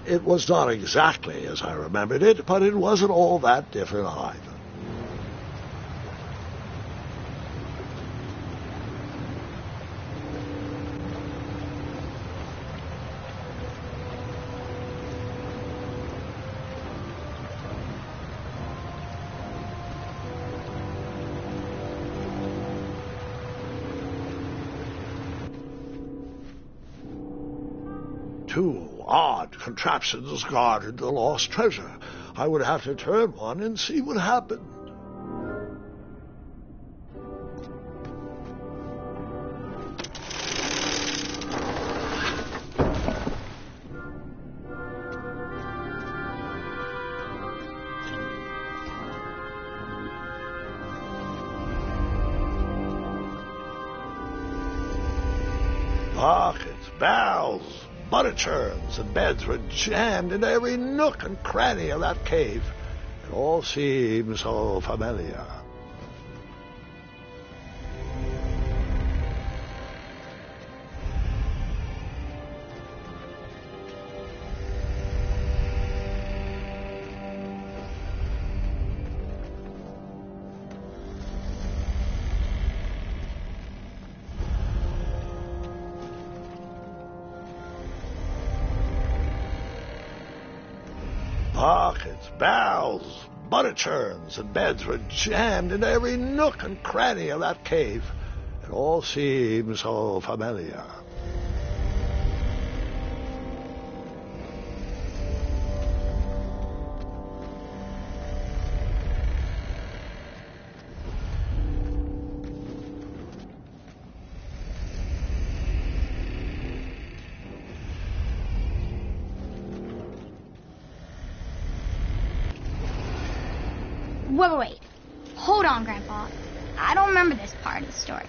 It was not exactly as I remembered it, but it wasn't all that different either. Two odd contraptions guarded the lost treasure. I would have to turn one and see what happened. Buckets, barrels, butter churns, and beds were jammed into every nook and cranny of that cave. It all seemed so familiar. Buckets, barrels, butter churns, and beds were jammed into every nook and cranny of that cave. It all seemed so familiar. Wait. Hold on, Grandpa. I don't remember this part of the story.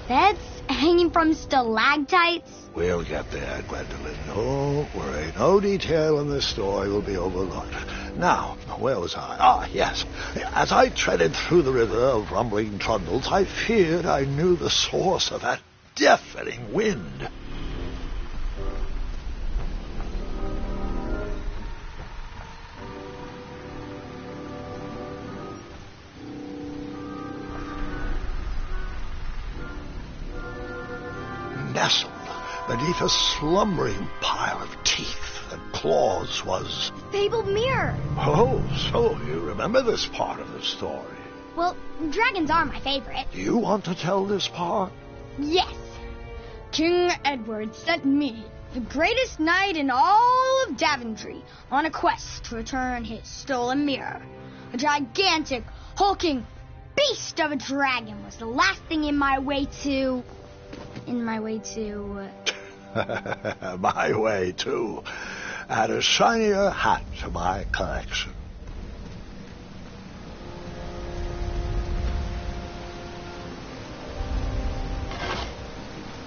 Beds hanging from stalactites? We'll get there, Gwendolyn. Don't worry. No detail in this story will be overlooked. Now, where was I? Ah, yes. As I treaded through the river of rumbling trundles, I feared I knew the source of that deafening wind. Nestled beneath a slumbering pile of teeth and claws was... Fabled mirror. Oh, so you remember this part of the story. Well, dragons are my favorite. Do you want to tell this part? Yes. King Edward sent me, the greatest knight in all of Daventry, on a quest to return his stolen mirror. A gigantic, hulking beast of a dragon was the last thing in my way to... My way to... Add a shinier hat to my collection.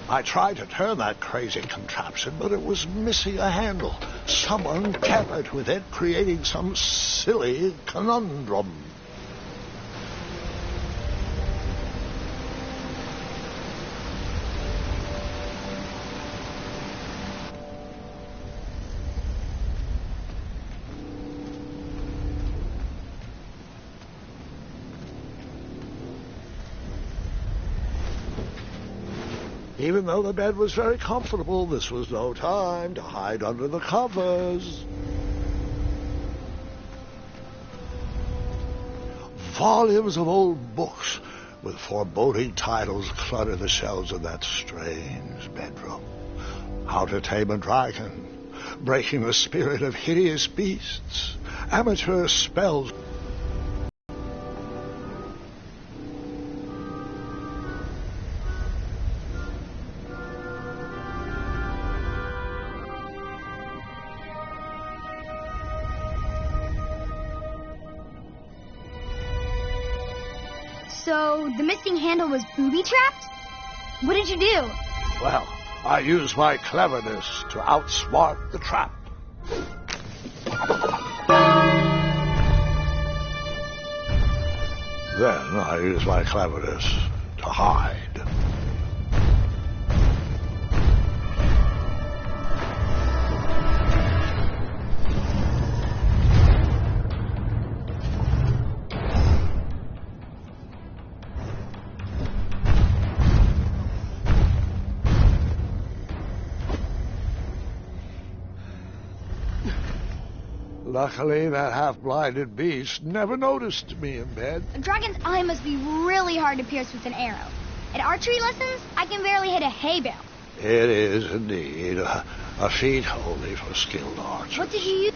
I tried to turn that crazy contraption, but it was missing a handle. Someone tampered with it, creating some silly conundrum. Even though the bed was very comfortable, this was no time to hide under the covers. Volumes of old books with foreboding titles clutter the shelves of that strange bedroom. How to Tame a Dragon, Breaking the Spirit of Hideous Beasts, Amateur Spells. So, the missing handle was booby-trapped? What did you do? Well, I used my cleverness to outsmart the trap. Then I used my cleverness to hide. Luckily, that half-blinded beast never noticed me in bed. A dragon's eye must be really hard to pierce with an arrow. At archery lessons, I can barely hit a hay bale. It is indeed a feat only for skilled archers. What did you use?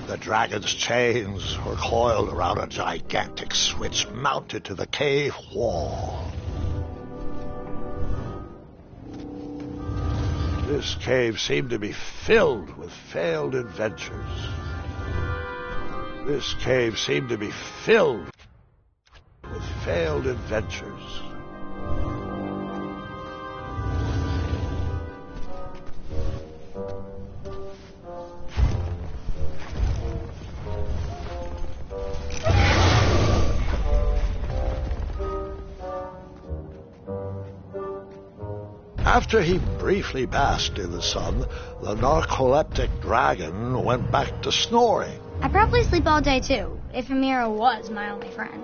The dragon's chains were coiled around a gigantic switch mounted to the cave wall. This cave seemed to be filled with failed adventures. This cave seemed to be filled with failed adventures. After he briefly basked in the sun, the narcoleptic dragon went back to snoring. I probably sleep all day, too, if Amira was my only friend.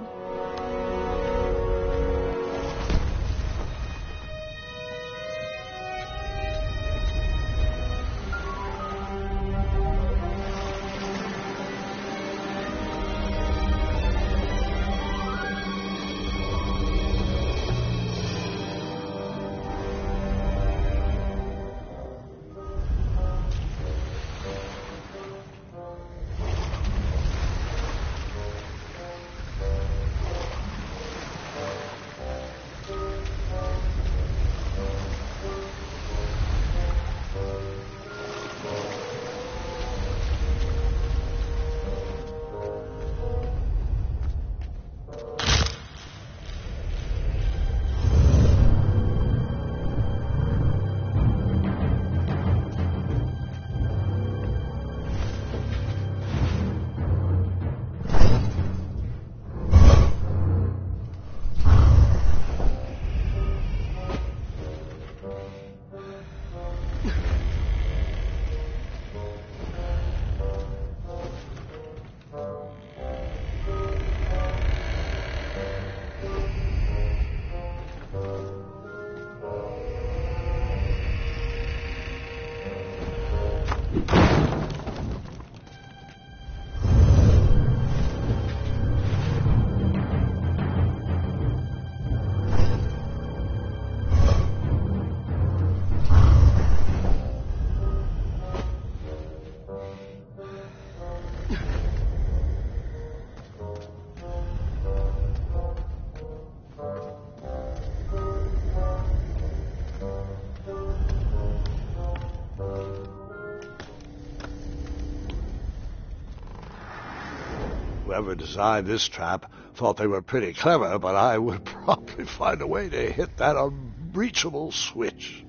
Whoever designed this trap thought they were pretty clever, but I would probably find a way to hit that unreachable switch.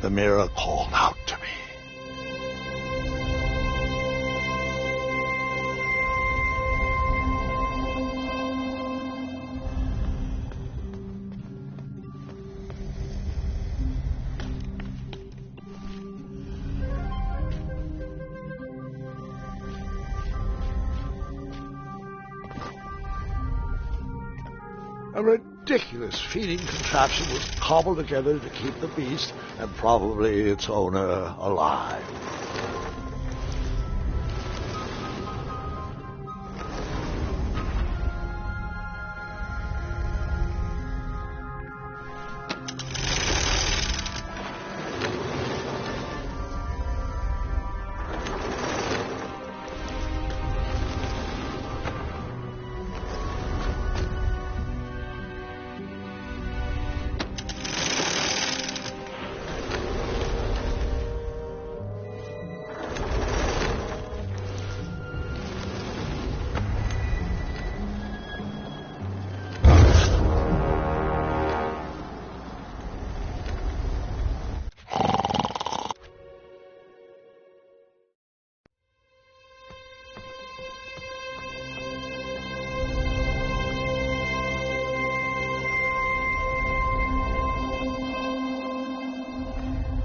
The mirror called out to me. A ridiculous feeding contraption was cobbled together to keep the beast and probably its owner alive.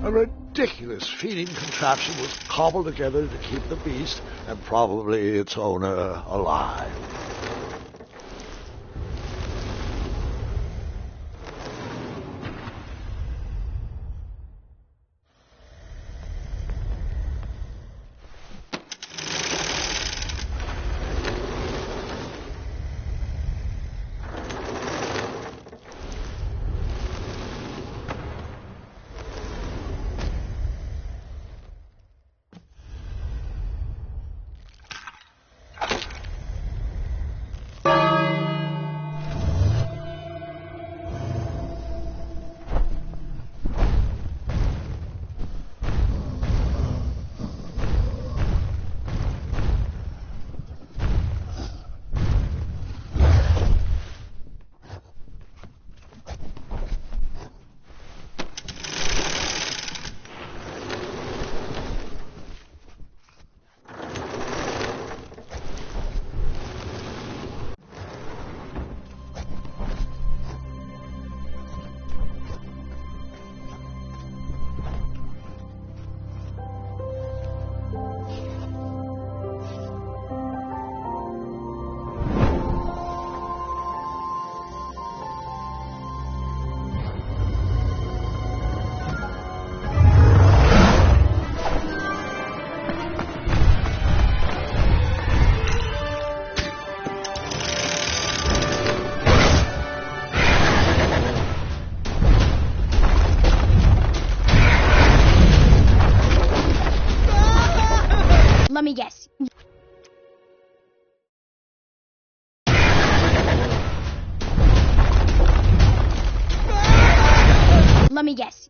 A ridiculous feeding contraption was cobbled together to keep the beast and probably its owner alive. Let me guess. Let me guess.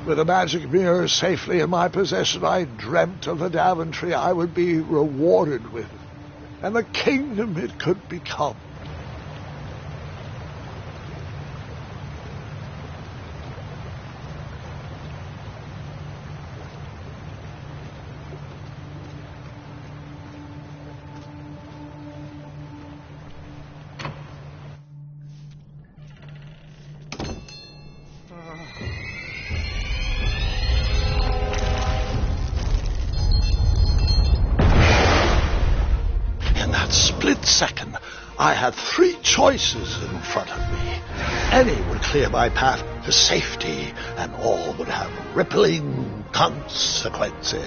With the magic mirror safely in my possession, I dreamt of the Daventry I would be rewarded with, and the kingdom it could become. Second, I had three choices in front of me. Any would clear my path to safety, and all would have rippling consequences.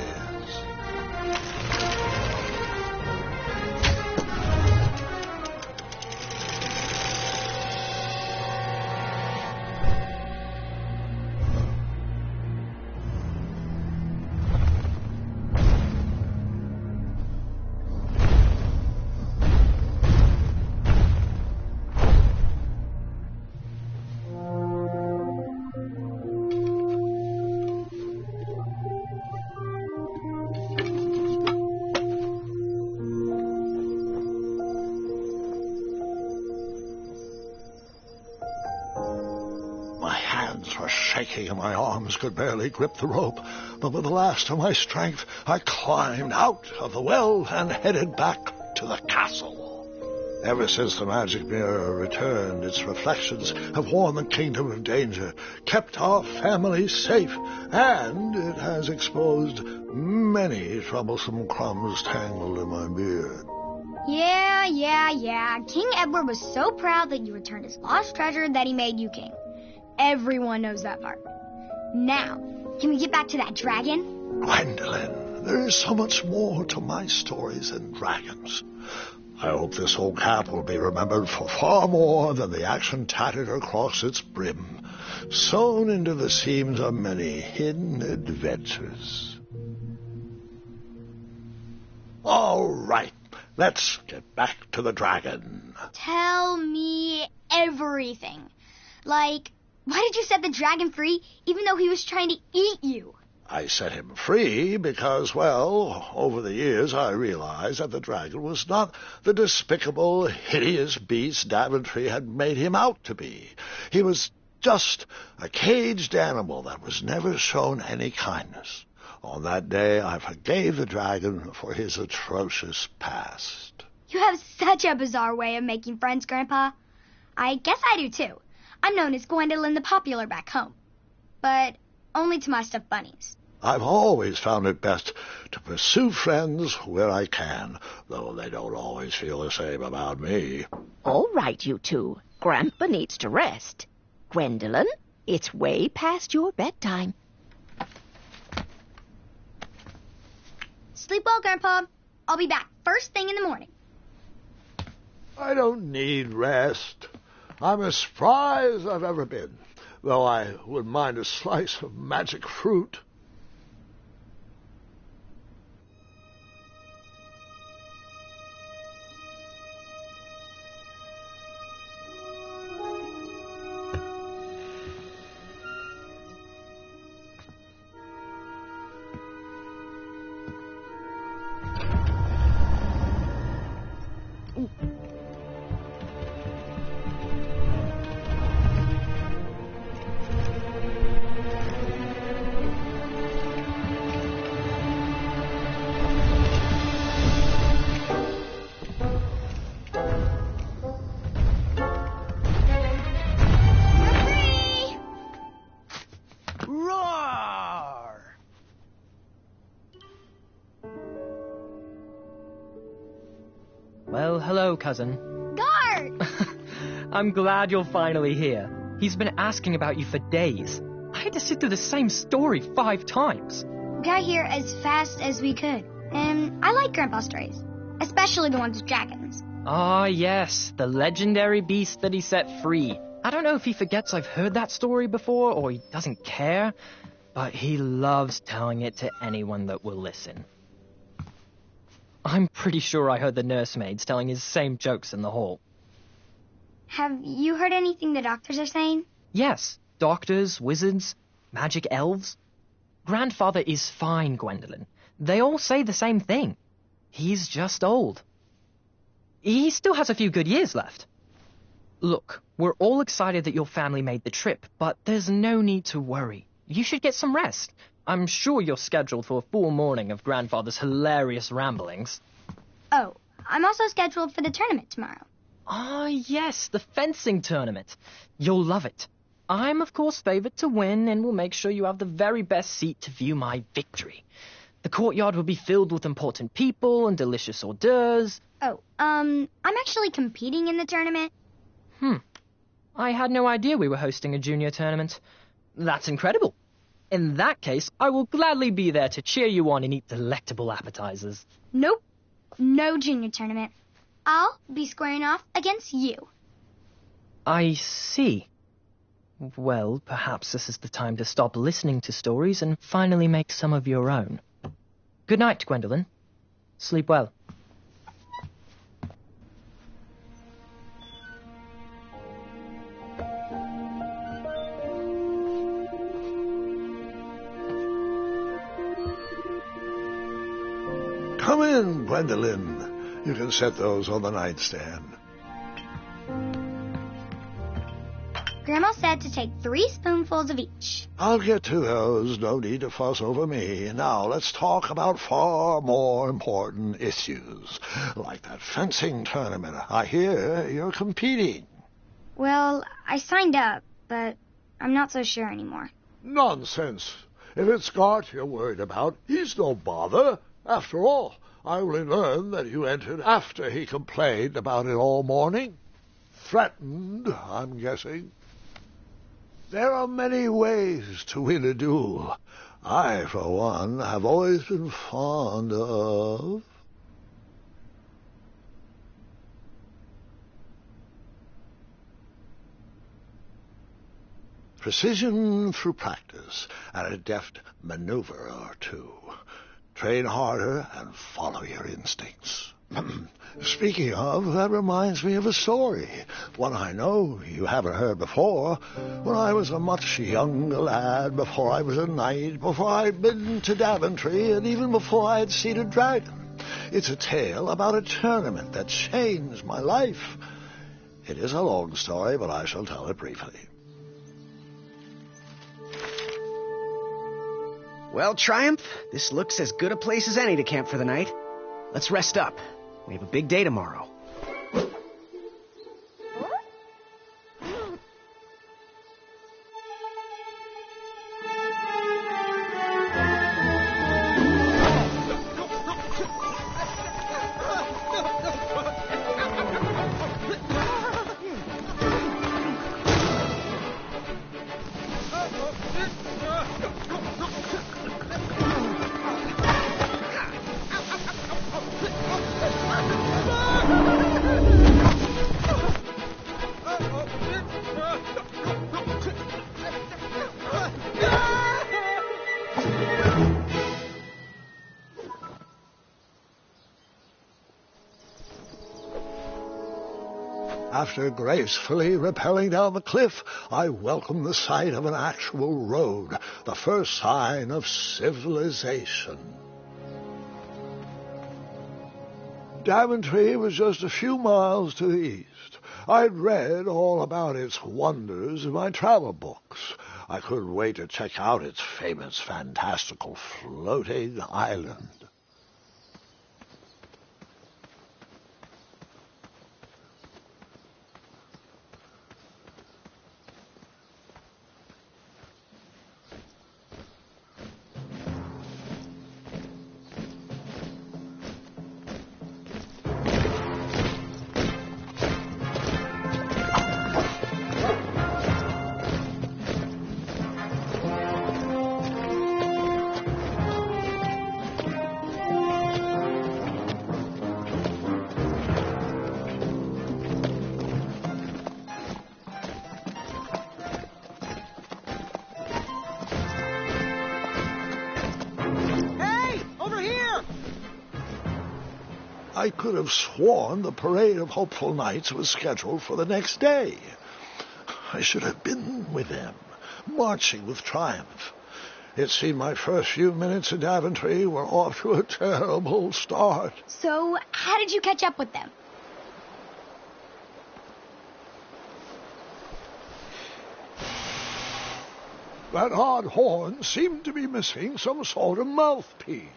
And my arms could barely grip the rope, but with the last of my strength, I climbed out of the well and headed back to the castle. Ever since the magic mirror returned, its reflections have warned the kingdom of danger, kept our family safe, and it has exposed many troublesome crumbs tangled in my beard. Yeah. King Edward was so proud that you returned his lost treasure that he made you king. Everyone knows that part. Now, can we get back to that dragon? Gwendolyn, there is so much more to my stories than dragons. I hope this old cap will be remembered for far more than the action tattered across its brim, sewn into the seams of many hidden adventures. All right, let's get back to the dragon. Tell me everything. Like, why did you set the dragon free even though he was trying to eat you? I set him free because, well, over the years I realized that the dragon was not the despicable, hideous beast Daventry had made him out to be. He was just a caged animal that was never shown any kindness. On that day, I forgave the dragon for his atrocious past. You have such a bizarre way of making friends, Grandpa. I guess I do, too. I'm known as Gwendolyn the Popular back home, but only to my stuffed bunnies. I've always found it best to pursue friends where I can, though they don't always feel the same about me. All right, you two. Grandpa needs to rest. Gwendolyn, it's way past your bedtime. Sleep well, Grandpa. I'll be back first thing in the morning. I don't need rest. I'm as spry as I've ever been, though I wouldn't mind a slice of magic fruit. Well, hello, cousin. Guard! I'm glad you're finally here. He's been asking about you for days. I had to sit through the same story 5 times. We got here as fast as we could, and I like Grandpa's stories, especially the ones with dragons. Ah, yes, the legendary beast that he set free. I don't know if he forgets I've heard that story before, or he doesn't care, but he loves telling it to anyone that will listen. I'm pretty sure I heard the nursemaids telling his same jokes in the hall. Have you heard anything the doctors are saying? Yes, doctors, wizards. Magic elves? Grandfather is fine, Gwendolyn. They all say the same thing. He's just old. He still has a few good years left. Look, we're all excited that your family made the trip, but there's no need to worry. You should get some rest. I'm sure you're scheduled for a full morning of Grandfather's hilarious ramblings. Oh, I'm also scheduled for the tournament tomorrow. Ah, yes, the fencing tournament. You'll love it. I'm, of course, favored to win, and will make sure you have the very best seat to view my victory. The courtyard will be filled with important people and delicious hors d'oeuvres. Oh, I'm actually competing in the tournament. I had no idea we were hosting a junior tournament. That's incredible. In that case, I will gladly be there to cheer you on and eat delectable appetizers. Nope, no junior tournament. I'll be squaring off against you. I see. Well, perhaps this is the time to stop listening to stories and finally make some of your own. Good night, Gwendolyn. Sleep well. Come in, Gwendolyn. You can set those on the nightstand. Grandma said to take 3 spoonfuls of each. I'll get to those. No need to fuss over me. Now, let's talk about far more important issues, like that fencing tournament. I hear you're competing. Well, I signed up, but I'm not so sure anymore. Nonsense. If it's Scott you're worried about, he's no bother. After all, I only learned that you entered after he complained about it all morning. Threatened, I'm guessing. There are many ways to win a duel. I, for one, have always been fond of... precision through practice and a deft maneuver or two. Train harder and follow your instincts. Speaking of, that reminds me of a story, one I know you haven't heard before. When I was a much younger lad, before I was a knight, before I'd been to Daventry, and even before I had seen a dragon. It's a tale about a tournament that changed my life. It is a long story, but I shall tell it briefly. Well, Triumph, this looks as good a place as any to camp for the night. Let's rest up. We have a big day tomorrow. After gracefully rappelling down the cliff, I welcomed the sight of an actual road, the first sign of civilization. Daventry was just a few miles to the east. I'd read all about its wonders in my travel books. I couldn't wait to check out its famous, fantastical floating island. I could have sworn the parade of hopeful knights was scheduled for the next day. I should have been with them. marching with triumph. It seemed my first few minutes in Daventry were off to a terrible start. So, how did you catch up with them? That odd horn seemed to be missing some sort of mouthpiece.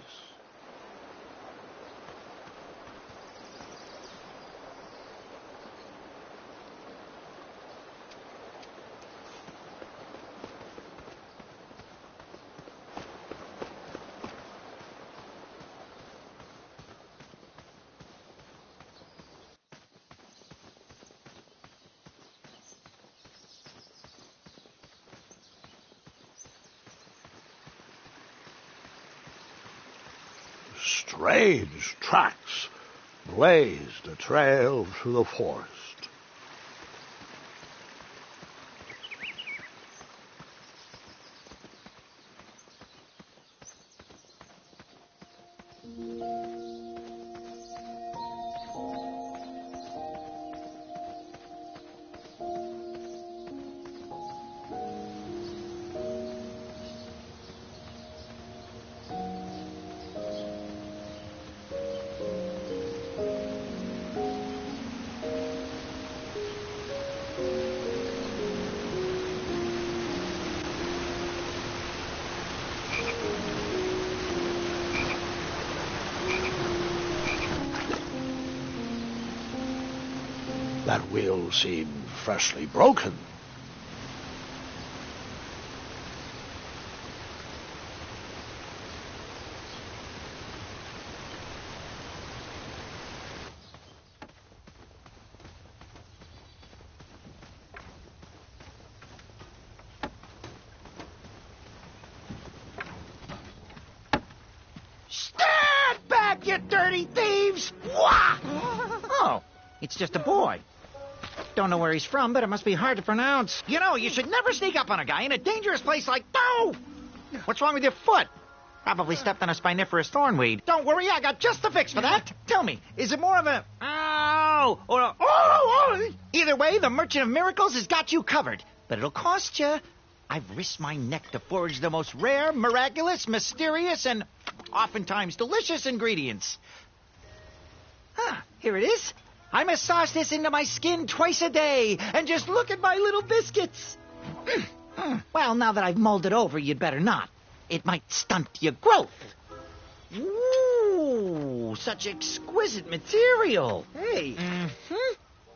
Strange tracks blazed a trail through the forest. That wheel seemed freshly broken. Stand back, you dirty thieves! Wah! Oh, it's just a boy. Don't know where he's from, but it must be hard to pronounce. You know, you should never sneak up on a guy in a dangerous place like... No! What's wrong with your foot? Probably stepped on a spiniferous thornweed. Don't worry, I got just the fix for that. Tell me, is it more of a... Ow! Or a... Oh! Either way, the Merchant of Miracles has got you covered. But it'll cost you. I've risked my neck to forage the most rare, miraculous, mysterious, and oftentimes delicious ingredients. Ah, here it is. I massage this into my skin twice a day, and just look at my little biscuits. Well, now that I've mulled it over, you'd better not. It might stunt your growth. Ooh, such exquisite material. Hey.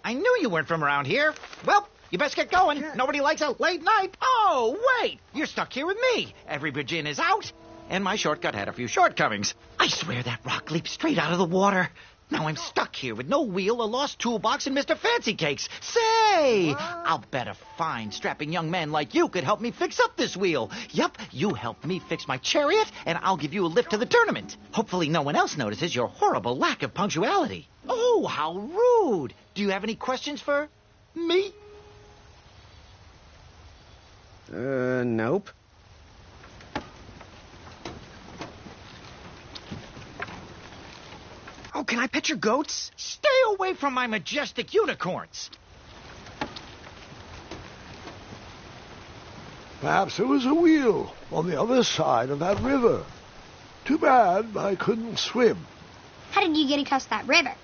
I knew you weren't from around here. Well, you best get going. Nobody likes a late night. Oh, wait, you're stuck here with me. Every bridge in is out, and my shortcut had a few shortcomings. I swear that rock leaped straight out of the water. Now I'm stuck here with no wheel, a lost toolbox, and Mr. Fancy Cakes. Say, I'll bet a fine, strapping young man like you could help me fix up this wheel. Yep, you help me fix my chariot, and I'll give you a lift to the tournament. Hopefully no one else notices your horrible lack of punctuality. Oh, how rude. Do you have any questions for me? Nope. Oh, can I pet your goats? Stay away from my majestic unicorns. Perhaps there was a wheel on the other side of that river. Too bad I couldn't swim. How did you get across that river?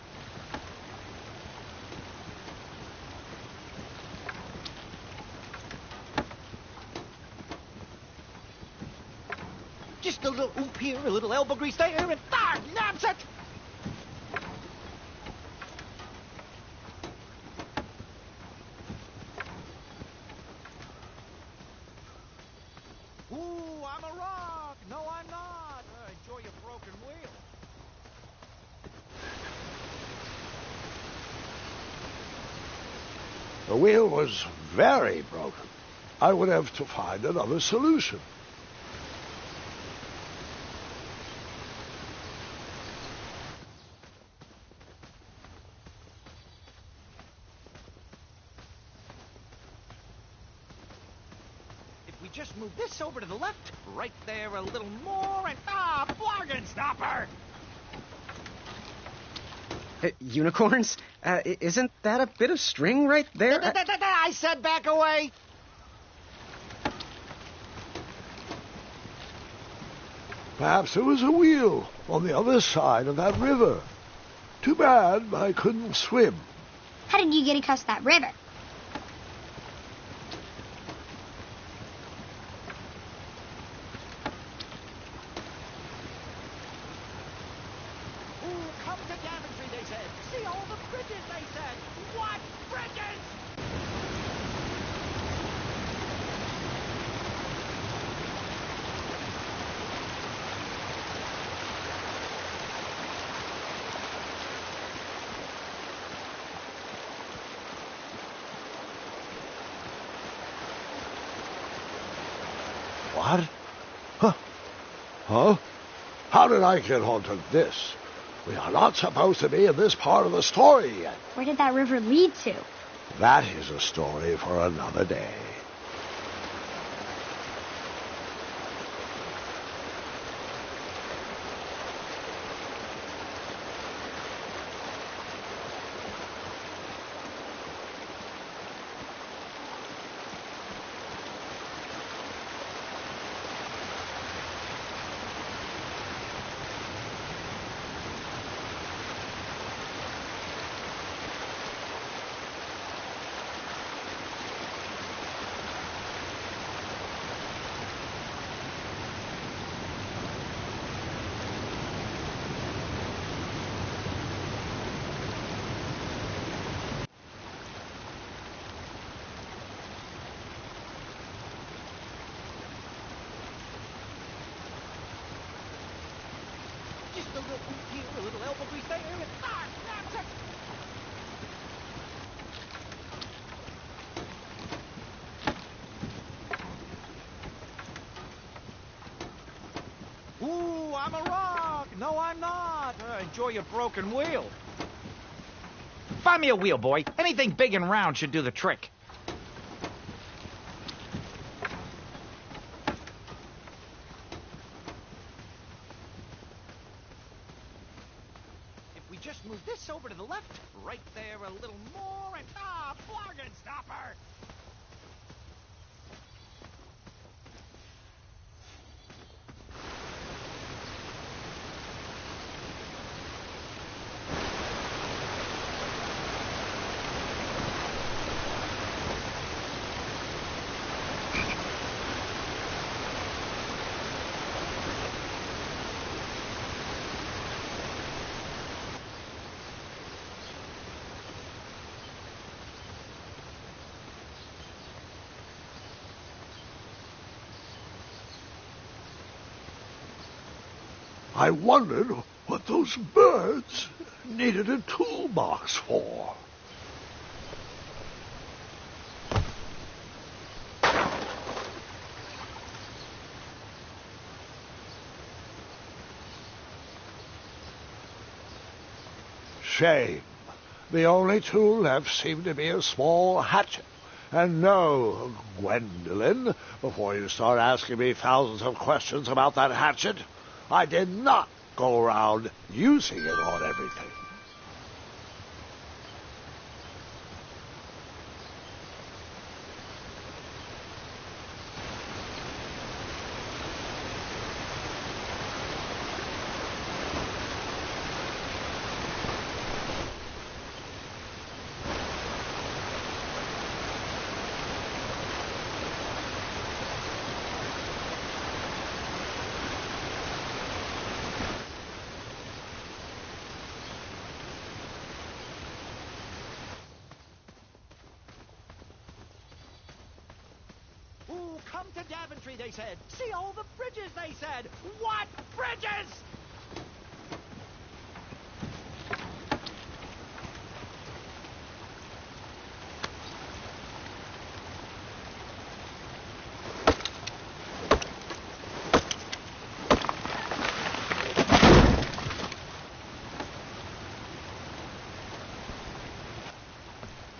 Just a little oop here, a little elbow grease there, and naps it! Ooh, I'm a rock! No, I'm not! Enjoy your broken wheel. The wheel was very broken. I would have to find another solution. If we just move this over to the left, right there a little more, and bargain stopper! Unicorns? Isn't that a bit of string right there? I said back away! Perhaps there was a wheel on the other side of that river. Too bad I couldn't swim. How did you get across that river? Ooh, come to Daventry, they said. See all the bridges, they said. What bridges? What? Huh? Huh? How did I get onto this? We are not supposed to be in this part of the story yet. Where did that river lead to? That is a story for another day. Just a little here, a little elbow grease there, and snaps it. Ooh, I'm a rock. No, I'm not. Enjoy your broken wheel. Find me a wheel, boy. Anything big and round should do the trick. If we just move this over to the left, right there a little more, and bargain stopper! I wondered what those birds needed a toolbox for. Shame. The only tool left seemed to be a small hatchet. And no, Gwendolyn, before you start asking me thousands of questions about that hatchet, I did not go around using it on everything. Ooh, come to Daventry, they said. See all the bridges, they said. What bridges?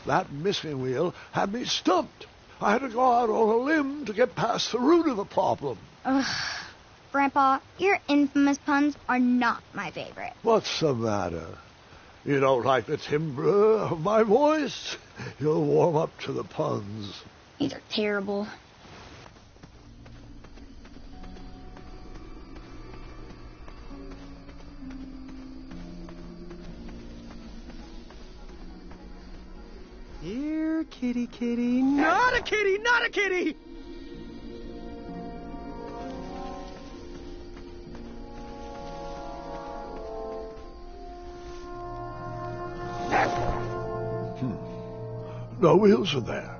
That missing wheel had me stumped. I had to go out on a limb to get past the root of the problem. Ugh. Grandpa, your infamous puns are not my favorite. What's the matter? You don't like the timbre of my voice? You'll warm up to the puns. These are terrible. here, kitty, kitty. Not a kitty, not a kitty! No wheels in there.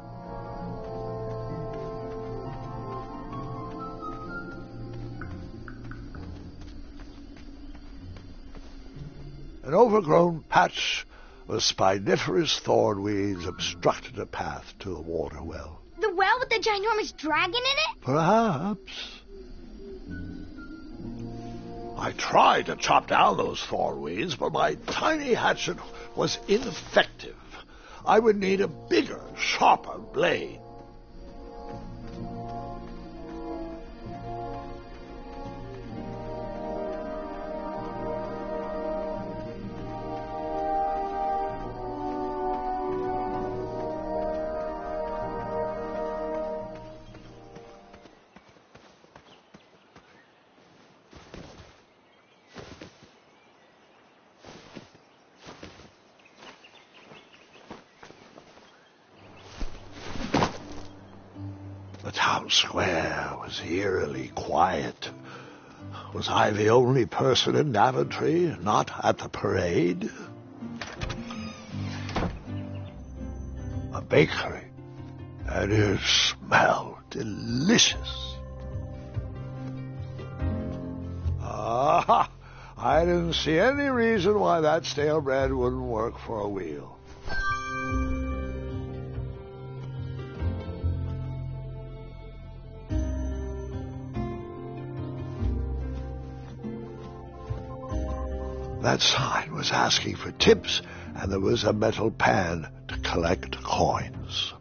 An overgrown patch of spiniferous thorn weeds obstructed a path to the water well. The well with the ginormous dragon in it? Perhaps. I tried to chop down those thorn weeds, but my tiny hatchet was ineffective. I would need a bigger, sharper blade. The town square was eerily quiet. Was I the only person in Daventry not at the parade? A bakery, and it smelled delicious. Ah, I didn't see any reason why that stale bread wouldn't work for a wheel. That sign was asking for tips, and there was a metal pan to collect coins.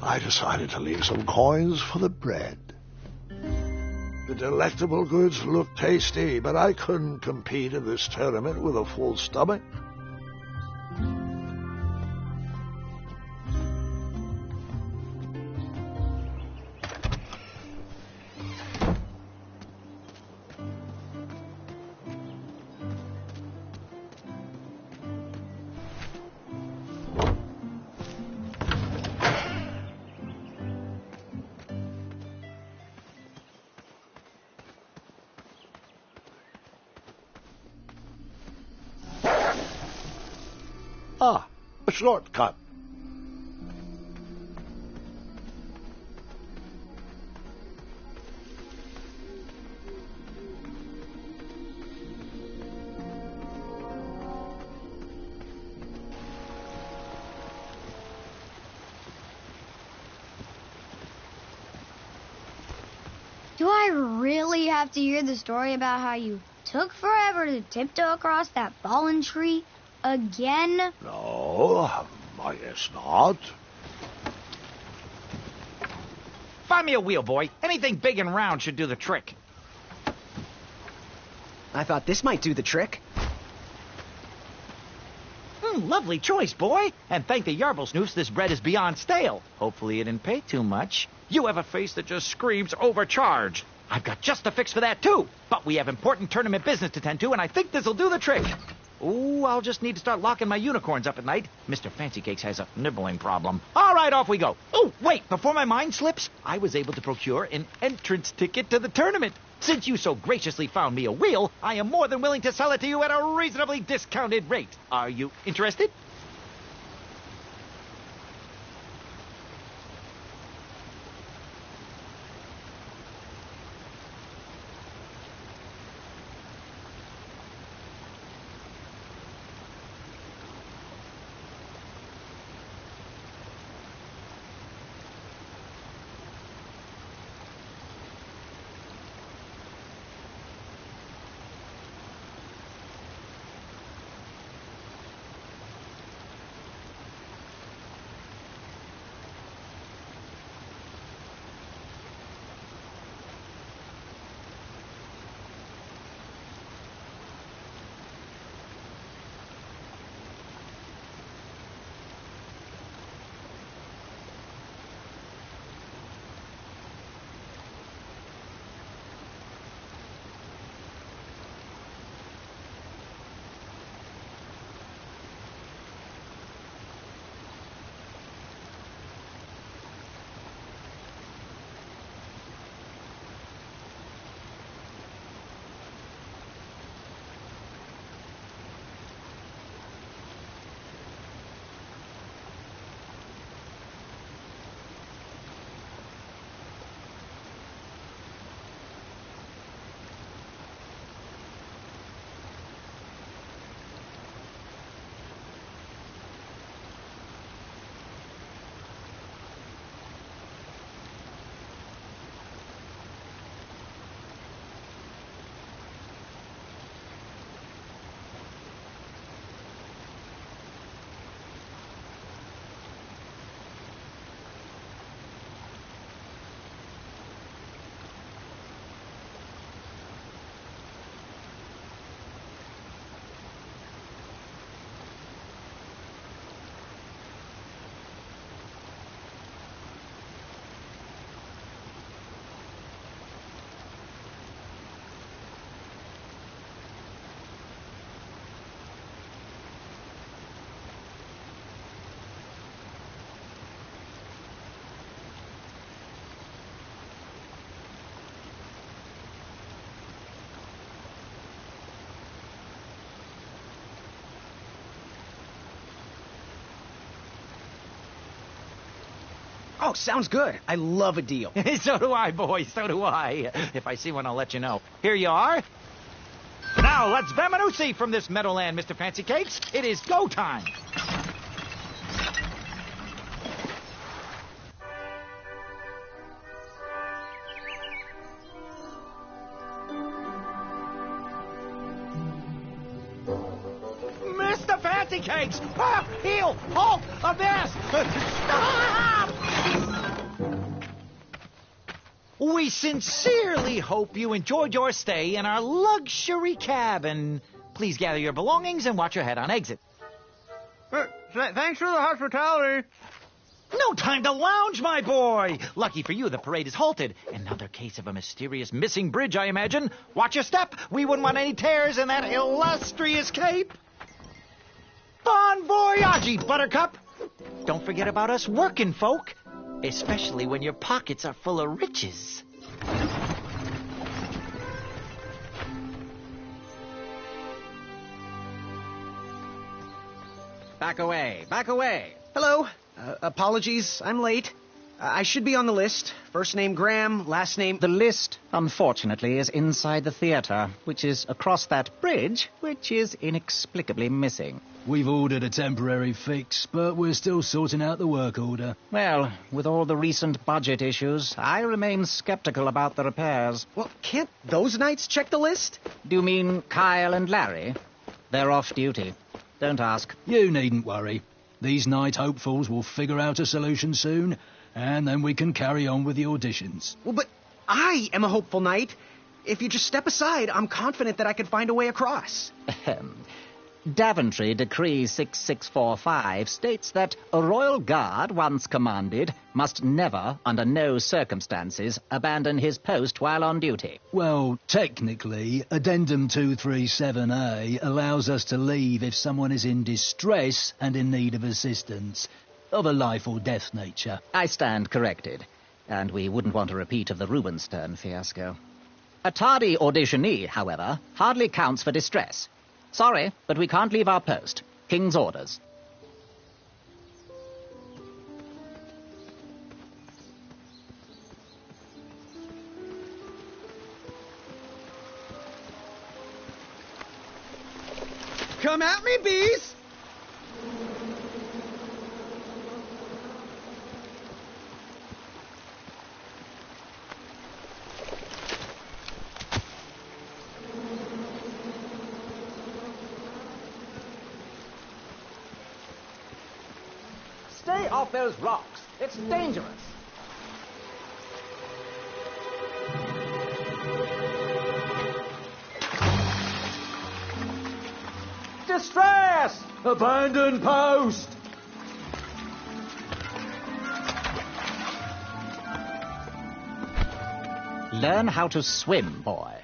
I decided to leave some coins for the bread. The delectable goods looked tasty, but I couldn't compete in this tournament with a full stomach. Ah, a shortcut. Do I really have to hear the story about how you took forever to tiptoe across that fallen tree again? No, I guess not. Find me a wheel, boy. Anything big and round should do the trick. I thought this might do the trick. Lovely choice, boy. And thank the Yarblesnoofs, this bread is beyond stale. Hopefully you didn't pay too much. You have a face that just screams overcharged. I've got just a fix for that, too. But we have important tournament business to tend to, and I think this'll do the trick. Ooh, I'll just need to start locking my unicorns up at night. Mr. Fancy Cakes has a nibbling problem. All right, off we go. Oh, wait, before my mind slips, I was able to procure an entrance ticket to the tournament. Since you so graciously found me a wheel, I am more than willing to sell it to you at a reasonably discounted rate. Are you interested? Oh, sounds good. I love a deal. So do I, boy. So do I. If I see one, I'll let you know. Here you are. Now, let's vamoose from this meadowland, Mr. Fancy Cakes. It is go time. Mr. Fancy Cakes! Ah, heel! Halt! Abyss! Stop! We sincerely hope you enjoyed your stay in our luxury cabin. Please gather your belongings and watch your head on exit. Thanks for the hospitality. No time to lounge, my boy! Lucky for you, the parade is halted. Another case of a mysterious missing bridge, I imagine. Watch your step. We wouldn't want any tears in that illustrious cape. Bon voyage, Buttercup! Don't forget about us working folk, especially when your pockets are full of riches. Back away, back away. Hello. Apologies, I'm late. I should be on the list. First name Graham, last name... The list, unfortunately, is inside the theater, which is across that bridge, which is inexplicably missing. We've ordered a temporary fix, but we're still sorting out the work order. Well, with all the recent budget issues, I remain skeptical about the repairs. Well, can't those knights check the list? Do you mean Kyle and Larry? They're off duty. Don't ask. You needn't worry. These night hopefuls will figure out a solution soon, and then we can carry on with the auditions. Well, but I am a hopeful knight. If you just step aside, I'm confident that I can find a way across. Daventry Decree 6645 states that a royal guard once commanded must never, under no circumstances, abandon his post while on duty. Well, technically, Addendum 237A allows us to leave if someone is in distress and in need of assistance, of a life or death nature. I stand corrected, and we wouldn't want a repeat of the Rubenstern fiasco. A tardy auditionee, however, hardly counts for distress. Sorry, but we can't leave our post. King's orders. Come at me, bees! Stay off those rocks. It's dangerous. Distress! Abandon post! Learn how to swim, boy.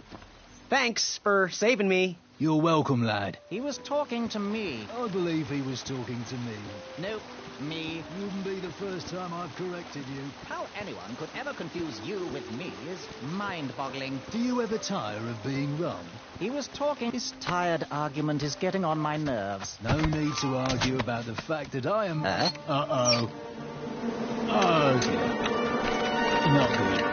Thanks for saving me. You're welcome, lad. He was talking to me. I believe he was talking to me. Nope, me. Wouldn't be the first time I've corrected you. How anyone could ever confuse you with me is mind-boggling. Do you ever tire of being wrong? He was talking. This tired argument is getting on my nerves. No need to argue about the fact that I am... Huh? Uh-oh. Oh, dear. Not good.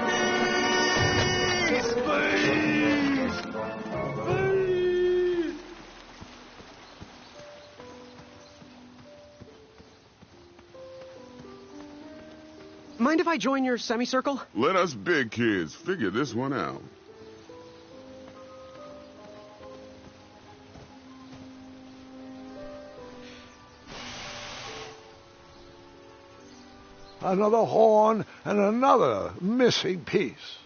Mind if I join your semicircle? Let us big kids figure this one out. Another horn and another missing piece.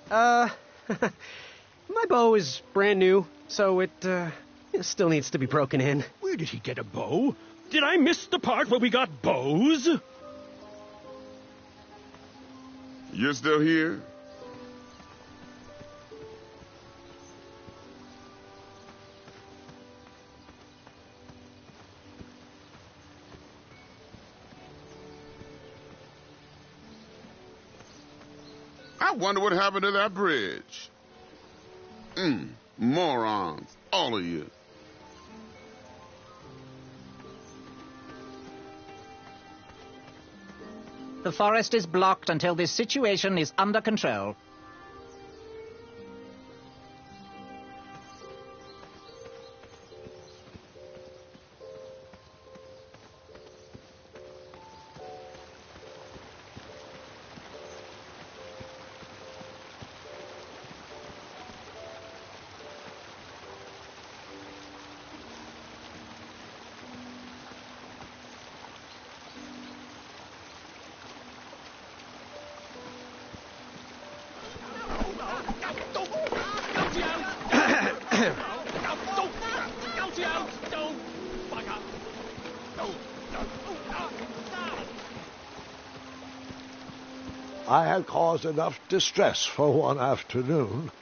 My bow is brand new, so it still needs to be broken in. Where did he get a bow? Did I miss the part where we got bows? You're still here? I wonder what happened to that bridge. Morons, all of you. The forest is blocked until this situation is under control. I had caused enough distress for one afternoon.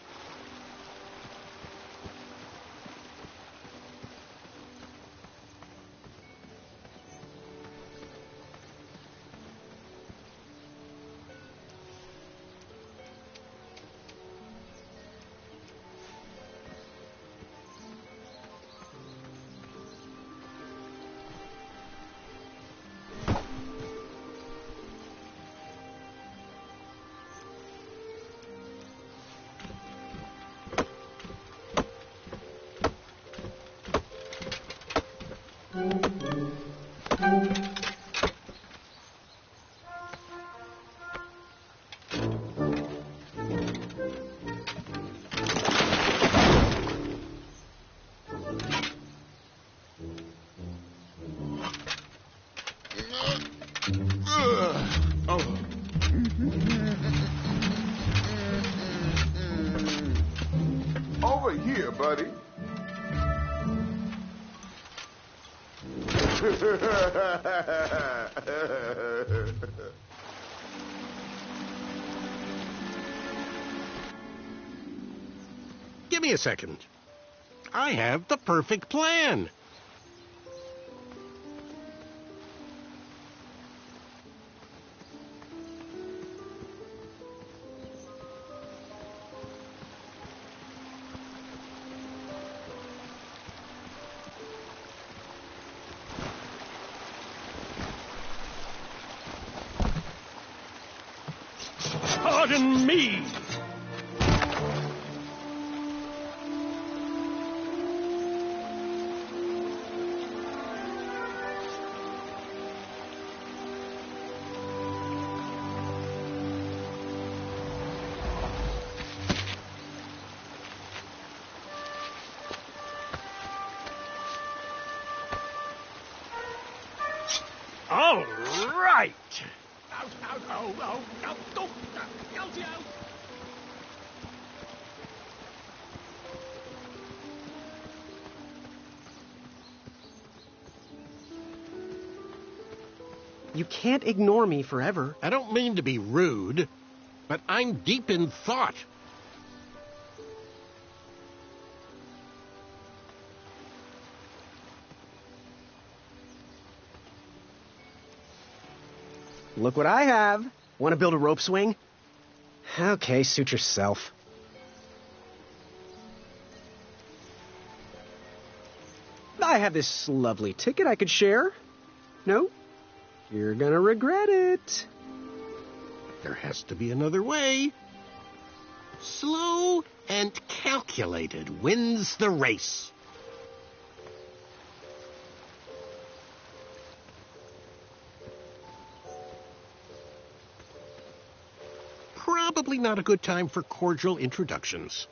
Over here, buddy. Give me a second. I have the perfect plan. Pardon me. All right. You can't ignore me forever. I don't mean to be rude, but I'm deep in thought. Look what I have. Want to build a rope swing? Okay, suit yourself. I have this lovely ticket I could share. No? You're gonna regret it. There has to be another way. Slow and calculated wins the race. Probably not a good time for cordial introductions.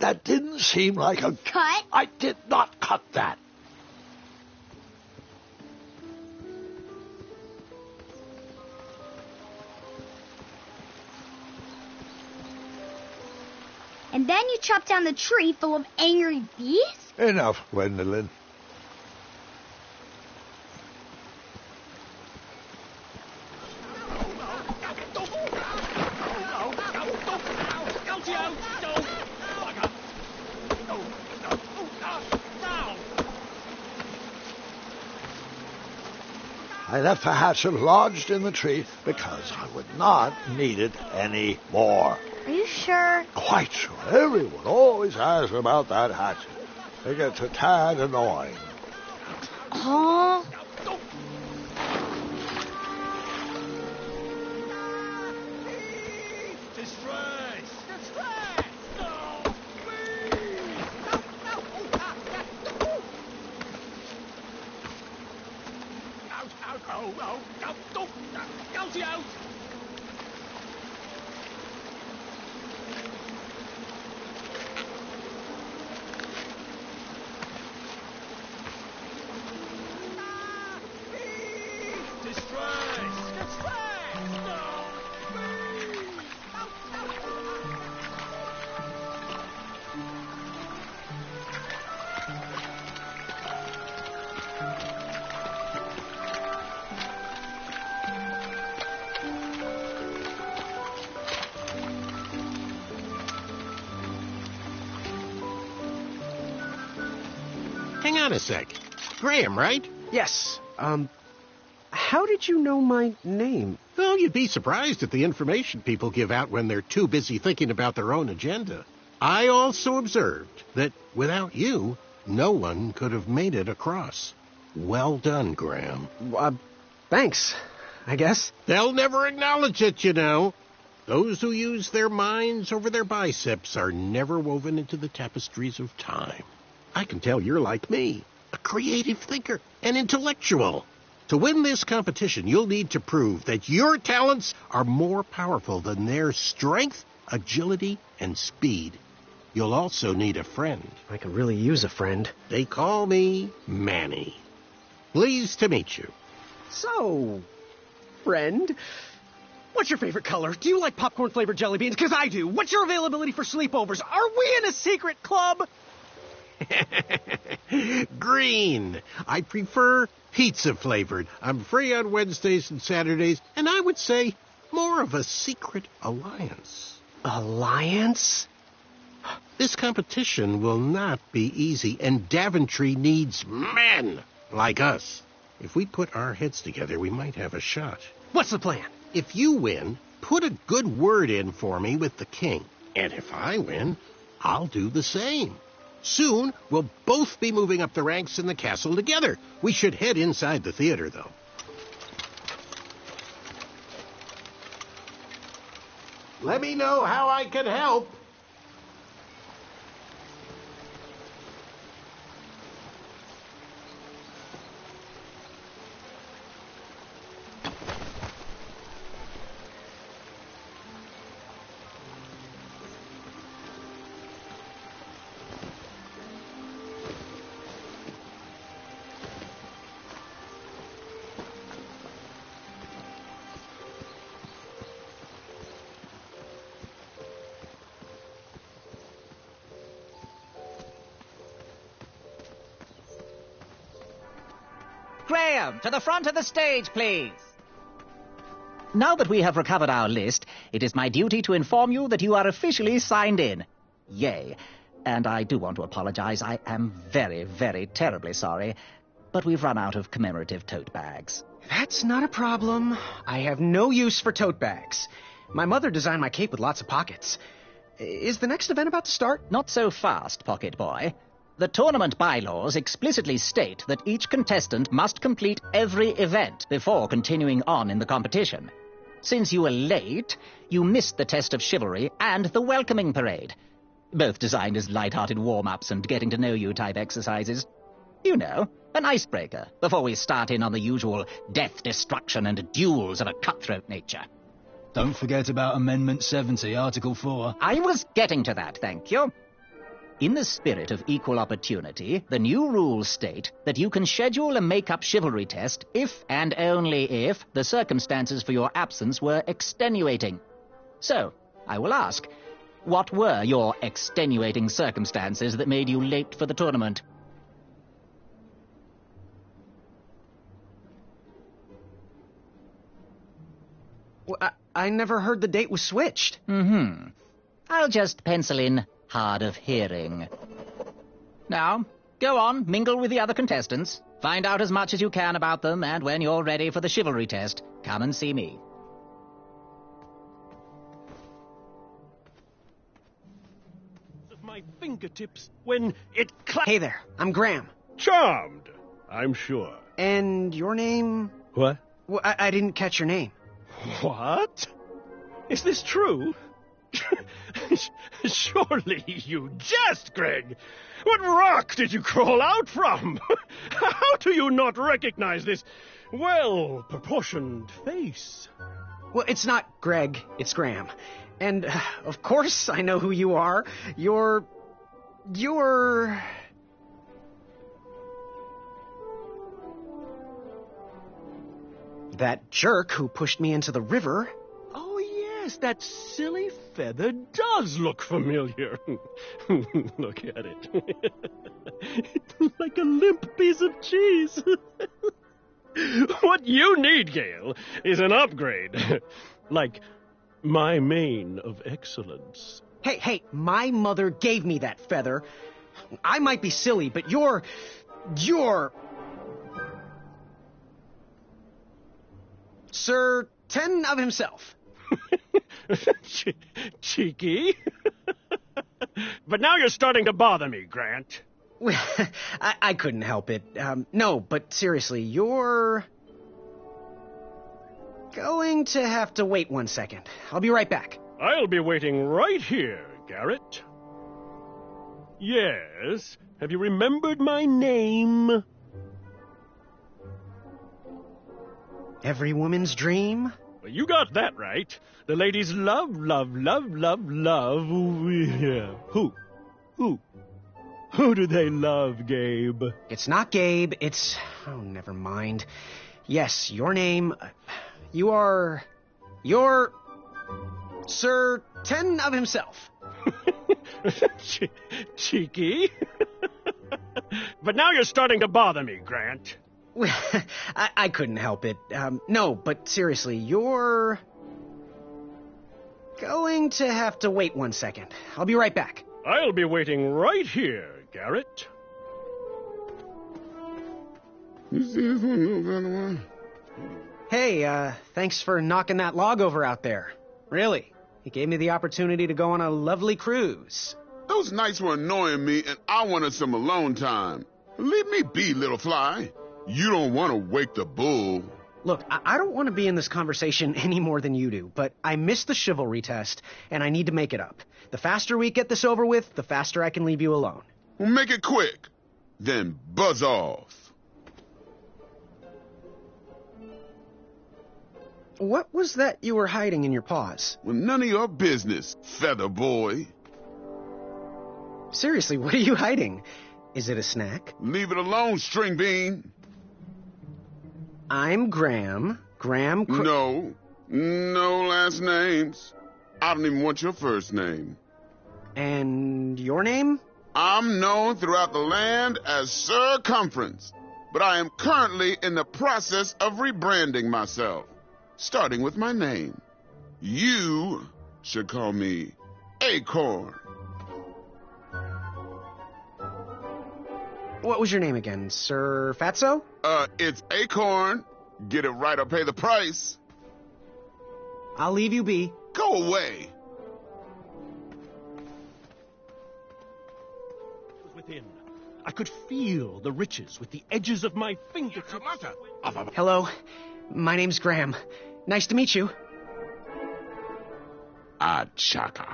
That didn't seem like a... Cut? I did not cut that. And then you chop down the tree full of angry bees? Enough, Gwendolyn. I left the hatchet lodged in the tree because I would not need it any more. Are you sure? Quite sure. Everyone always asks about that hatchet. It gets a tad annoying. Oh. Hang on a sec. Graham, right? Yes. How did you know my name? Well, you'd be surprised at the information people give out when they're too busy thinking about their own agenda. I also observed that without you, no one could have made it across. Well done, Graham. Thanks, I guess. They'll never acknowledge it, you know. Those who use their minds over their biceps are never woven into the tapestries of time. I can tell you're like me, a creative thinker, an intellectual. To win this competition, you'll need to prove that your talents are more powerful than their strength, agility, and speed. You'll also need a friend. I could really use a friend. They call me Manny. Pleased to meet you. So, friend, what's your favorite color? Do you like popcorn-flavored jelly beans? Because I do. What's your availability for sleepovers? Are we in a secret club? Green. I prefer pizza-flavored. I'm free on Wednesdays and Saturdays, and I would say more of a secret alliance. Alliance? This competition will not be easy, and Daventry needs men like us. If we put our heads together, we might have a shot. What's the plan? If you win, put a good word in for me with the king. And if I win, I'll do the same. Soon, we'll both be moving up the ranks in the castle together. We should head inside the theater, though. Let me know how I can help. Graham, to the front of the stage, please. Now that we have recovered our list, it is my duty to inform you that you are officially signed in. Yay. And I do want to apologize. I am very, very terribly sorry. But we've run out of commemorative tote bags. That's not a problem. I have no use for tote bags. My mother designed my cape with lots of pockets. Is the next event about to start? Not so fast, Pocket Boy. The tournament bylaws explicitly state that each contestant must complete every event before continuing on in the competition. Since you were late, you missed the test of chivalry and the welcoming parade. Both designed as light-hearted warm-ups and getting-to-know-you type exercises. You know, an icebreaker before we start in on the usual death, destruction, and duels of a cutthroat nature. Don't forget about Amendment 70, Article 4. I was getting to that, thank you. In the spirit of equal opportunity, the new rules state that you can schedule a make-up chivalry test if and only if the circumstances for your absence were extenuating. So, I will ask, what were your extenuating circumstances that made you late for the tournament? Well, I never heard the date was switched. I'll just pencil in hard of hearing. Now, go on, mingle with the other contestants. Find out as much as you can about them, and when you're ready for the chivalry test, come and see me. My fingertips when it Hey there, I'm Graham. Charmed, I'm sure. And your name? What? Well, I didn't catch your name. What? Is this true? Surely you jest, Greg. What rock did you crawl out from? How do you not recognize this well-proportioned face? Well, it's not Greg, it's Graham. And, of course, I know who you are. You're... that jerk who pushed me into the river. Oh, yes, that silly feather does look familiar. Look at it. It's like a limp piece of cheese. What you need, Gale, is an upgrade. Like my mane of excellence. Hey, my mother gave me that feather. I might be silly, but you're... Sir 10 of himself. Cheeky. But now you're starting to bother me, Grant. Well, I couldn't help it. No, but seriously, you're... going to have to wait 1 second. I'll be right back. I'll be waiting right here, Garrett. Yes, have you remembered my name? Every woman's dream? Well, you got that right. The ladies love. Yeah. Who? Who do they love, Gabe? It's not Gabe, it's... oh, never mind. Yes, your name... You're Sir 10 of himself. Cheeky. But now you're starting to bother me, Grant. Well, I couldn't help it. No, but seriously, you're... going to have to wait 1 second. I'll be right back. I'll be waiting right here, Garrett. You see this one, little one? Hey, thanks for knocking that log over out there. Really. It gave me the opportunity to go on a lovely cruise. Those nights were annoying me, and I wanted some alone time. Leave me be, little fly. You don't want to wake the bull. Look, I don't want to be in this conversation any more than you do, but I missed the chivalry test, and I need to make it up. The faster we get this over with, the faster I can leave you alone. Well, make it quick. Then buzz off. What was that you were hiding in your paws? Well, none of your business, feather boy. Seriously, what are you hiding? Is it a snack? Leave it alone, string bean. I'm Graham. No last names. I don't even want your first name. And your name? I'm known throughout the land as Circumference, but I am currently in the process of rebranding myself, starting with my name. You should call me Acorn. What was your name again, Sir Fatso? It's Acorn. Get it right or pay the price. I'll leave you be. Go away. Within, I could feel the riches with the edges of my fingertips. Hello, my name's Graham. Nice to meet you. Achaka.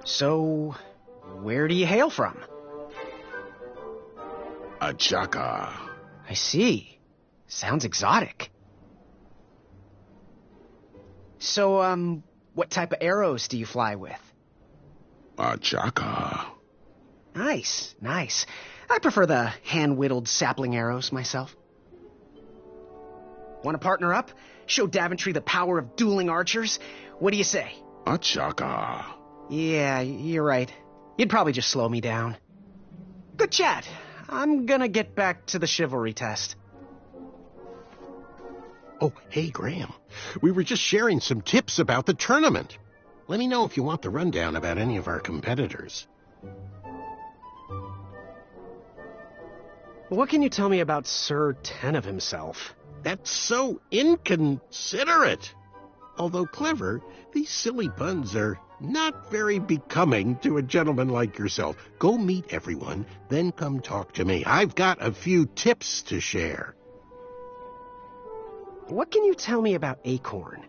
So, where do you hail from? Achaka. I see. Sounds exotic. So, what type of arrows do you fly with? A chaka. Nice, nice. I prefer the hand-whittled sapling arrows myself. Want to partner up? Show Daventry the power of dueling archers? What do you say? A chaka. Yeah, you're right. You'd probably just slow me down. Good chat. I'm gonna get back to the chivalry test. Oh, hey, Graham. We were just sharing some tips about the tournament. Let me know if you want the rundown about any of our competitors. What can you tell me about Sir Tenov himself? That's so inconsiderate. Although clever, these silly puns are not very becoming to a gentleman like yourself. Go meet everyone, then come talk to me. I've got a few tips to share. What can you tell me about Acorn?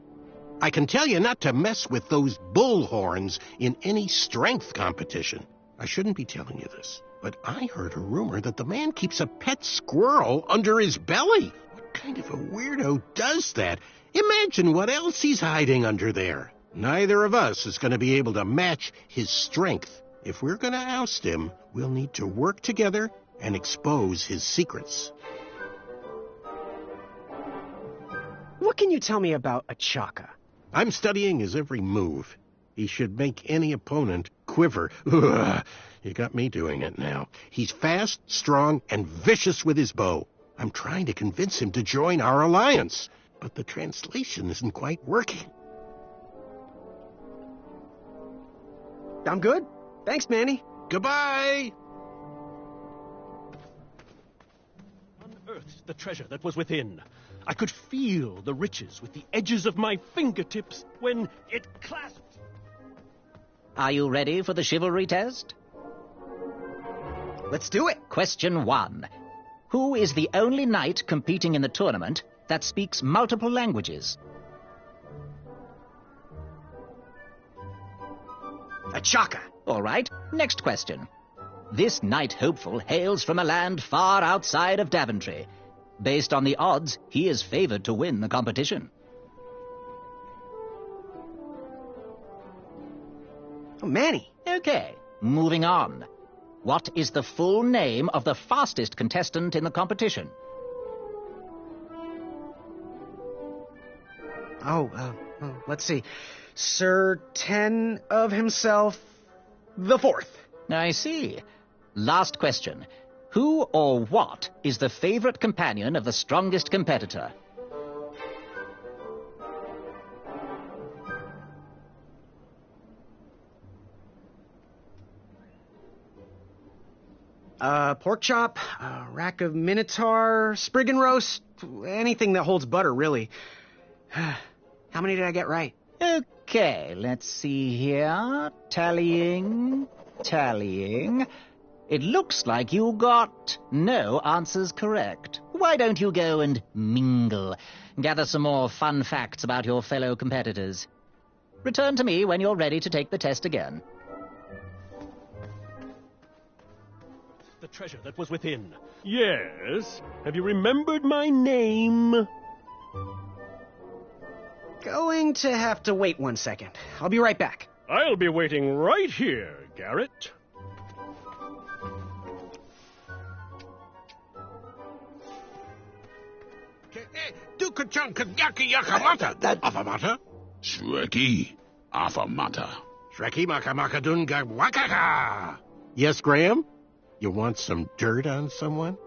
I can tell you not to mess with those bull horns in any strength competition. I shouldn't be telling you this, but I heard a rumor that the man keeps a pet squirrel under his belly. What kind of a weirdo does that? Imagine what else he's hiding under there. Neither of us is going to be able to match his strength. If we're going to oust him, we'll need to work together and expose his secrets. What can you tell me about Achaka? I'm studying his every move. He should make any opponent quiver. Ugh, you got me doing it now. He's fast, strong, and vicious with his bow. I'm trying to convince him to join our alliance, but the translation isn't quite working. I'm good. Thanks, Manny. Goodbye! Unearthed the treasure that was within. I could feel the riches with the edges of my fingertips when it clasped. Are you ready for the chivalry test? Let's do it. Question 1. Who is the only knight competing in the tournament that speaks multiple languages? Achaka. All right, next question. This knight hopeful hails from a land far outside of Daventry. Based on the odds, he is favored to win the competition. Oh, Manny. Okay, moving on. What is the full name of the fastest contestant in the competition? Let's see. Sir Ten of himself, the fourth. I see. Last question. Who or what is the favorite companion of the strongest competitor? Pork chop, rack of minotaur, sprig and roast, anything that holds butter, really. How many did I get right? Okay, let's see here. Tallying. It looks like you got no answers correct. Why don't you go and mingle? Gather some more fun facts about your fellow competitors. Return to me when you're ready to take the test again. The treasure that was within. Yes. Have you remembered my name? Going to have to wait 1 second. I'll be right back. I'll be waiting right here, Garrett. Afamata? Shreki Afamata. Shreki Makamakadunga Wakaka! Yes, Graham? You want some dirt on someone?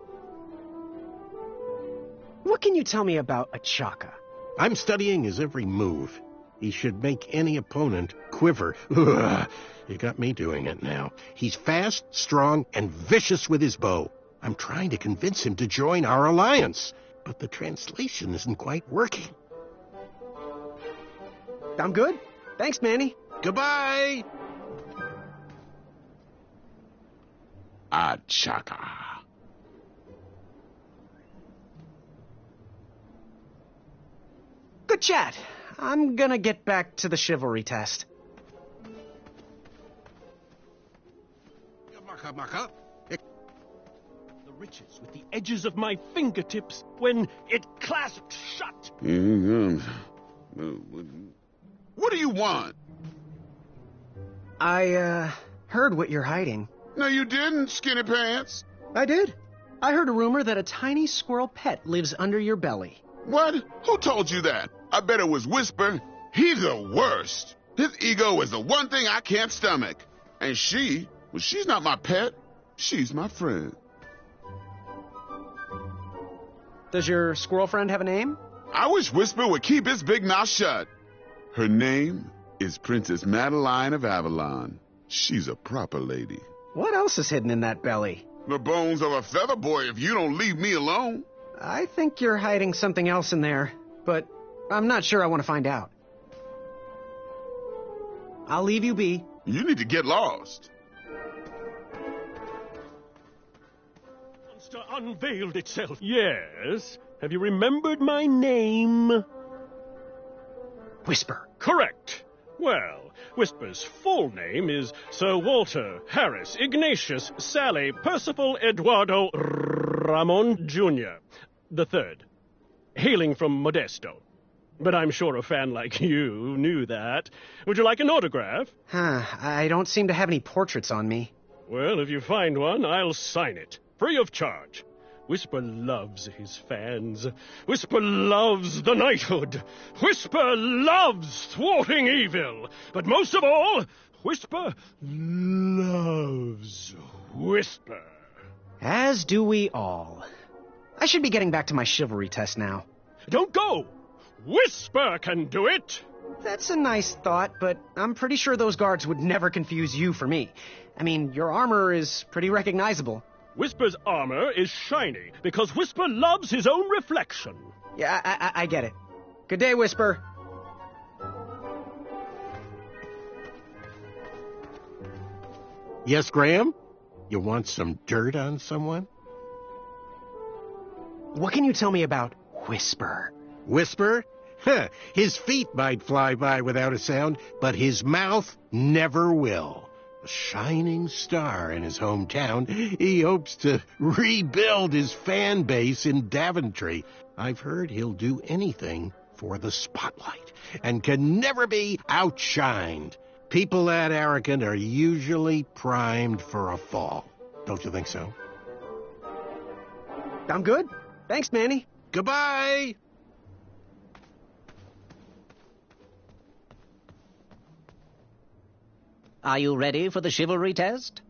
What can you tell me about Achaka? I'm studying his every move. He should make any opponent quiver. Ugh, you got me doing it now. He's fast, strong, and vicious with his bow. I'm trying to convince him to join our alliance, but the translation isn't quite working. I'm good. Thanks, Manny. Goodbye! Achaka. Good chat. I'm gonna get back to the chivalry test. The riches with the edges of my fingertips when it clasped shut. What do you want? I, heard what you're hiding. No, you didn't, Skinny Pants. I did. I heard a rumor that a tiny squirrel pet lives under your belly. What? Who told you that? I bet it was Whisper. He's the worst. His ego is the one thing I can't stomach. And she's not my pet. She's my friend. Does your squirrel friend have a name? I wish Whisper would keep his big mouth shut. Her name is Princess Madeline of Avalon. She's a proper lady. What else is hidden in that belly? The bones of a feather boy if you don't leave me alone. I think you're hiding something else in there, but I'm not sure I want to find out. I'll leave you be. You need to get lost. Monster unveiled itself. Yes. Have you remembered my name? Whisper. Correct. Well, Whisper's full name is Sir Walter Harris Ignatius Sally Percival Eduardo Ramon Jr. the Third, hailing from Modesto. But I'm sure a fan like you knew that. Would you like an autograph? I don't seem to have any portraits on me. Well, if you find one, I'll sign it, free of charge. Whisper loves his fans. Whisper loves the knighthood. Whisper loves thwarting evil. But most of all, Whisper loves Whisper. As do we all. I should be getting back to my chivalry test now. Don't go! Whisper can do it! That's a nice thought, but I'm pretty sure those guards would never confuse you for me. I mean, your armor is pretty recognizable. Whisper's armor is shiny because Whisper loves his own reflection. Yeah, I get it. Good day, Whisper. Yes, Graham? You want some dirt on someone? What can you tell me about Whisper? Whisper? Huh, his feet might fly by without a sound, but his mouth never will. A shining star in his hometown, he hopes to rebuild his fan base in Daventry. I've heard he'll do anything for the spotlight and can never be outshined. People that arrogant are usually primed for a fall. Don't you think so? I'm good. Thanks, Manny. Goodbye! Are you ready for the chivalry test?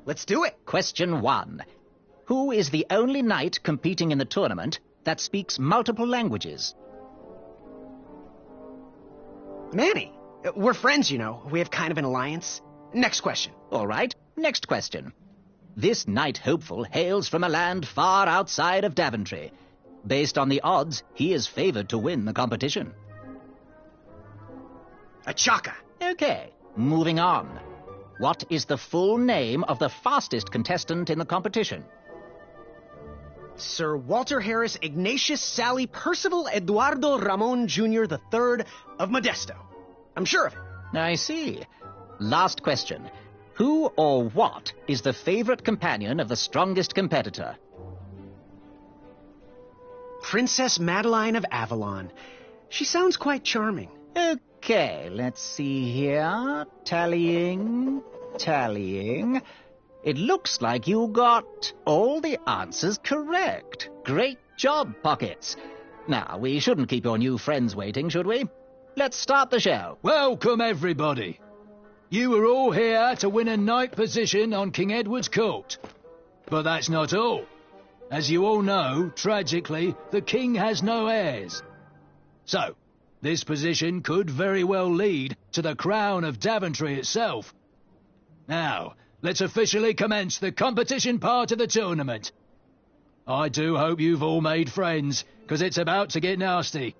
Let's do it. Question 1. Who is the only knight competing in the tournament that speaks multiple languages? Manny. We're friends, you know. We have kind of an alliance. Next question. All right, next question. This knight hopeful hails from a land far outside of Daventry. Based on the odds, he is favored to win the competition. A Chaka. Okay. Moving on. What is the full name of the fastest contestant in the competition? Sir Walter Harris Ignatius Sally Percival Eduardo Ramon Jr. the Third of Modesto. I'm sure of it. I see. Last question. Who or what is the favorite companion of the strongest competitor? Princess Madeline of Avalon. She sounds quite charming. Okay, let's see here. Tallying. It looks like you got all the answers correct. Great job, Pockets. Now, we shouldn't keep your new friends waiting, should we? Let's start the show. Welcome, everybody. You are all here to win a knight position on King Edward's court. But that's not all. As you all know, tragically, the king has no heirs. So, this position could very well lead to the crown of Daventry itself. Now, let's officially commence the competition part of the tournament. I do hope you've all made friends, because it's about to get nasty.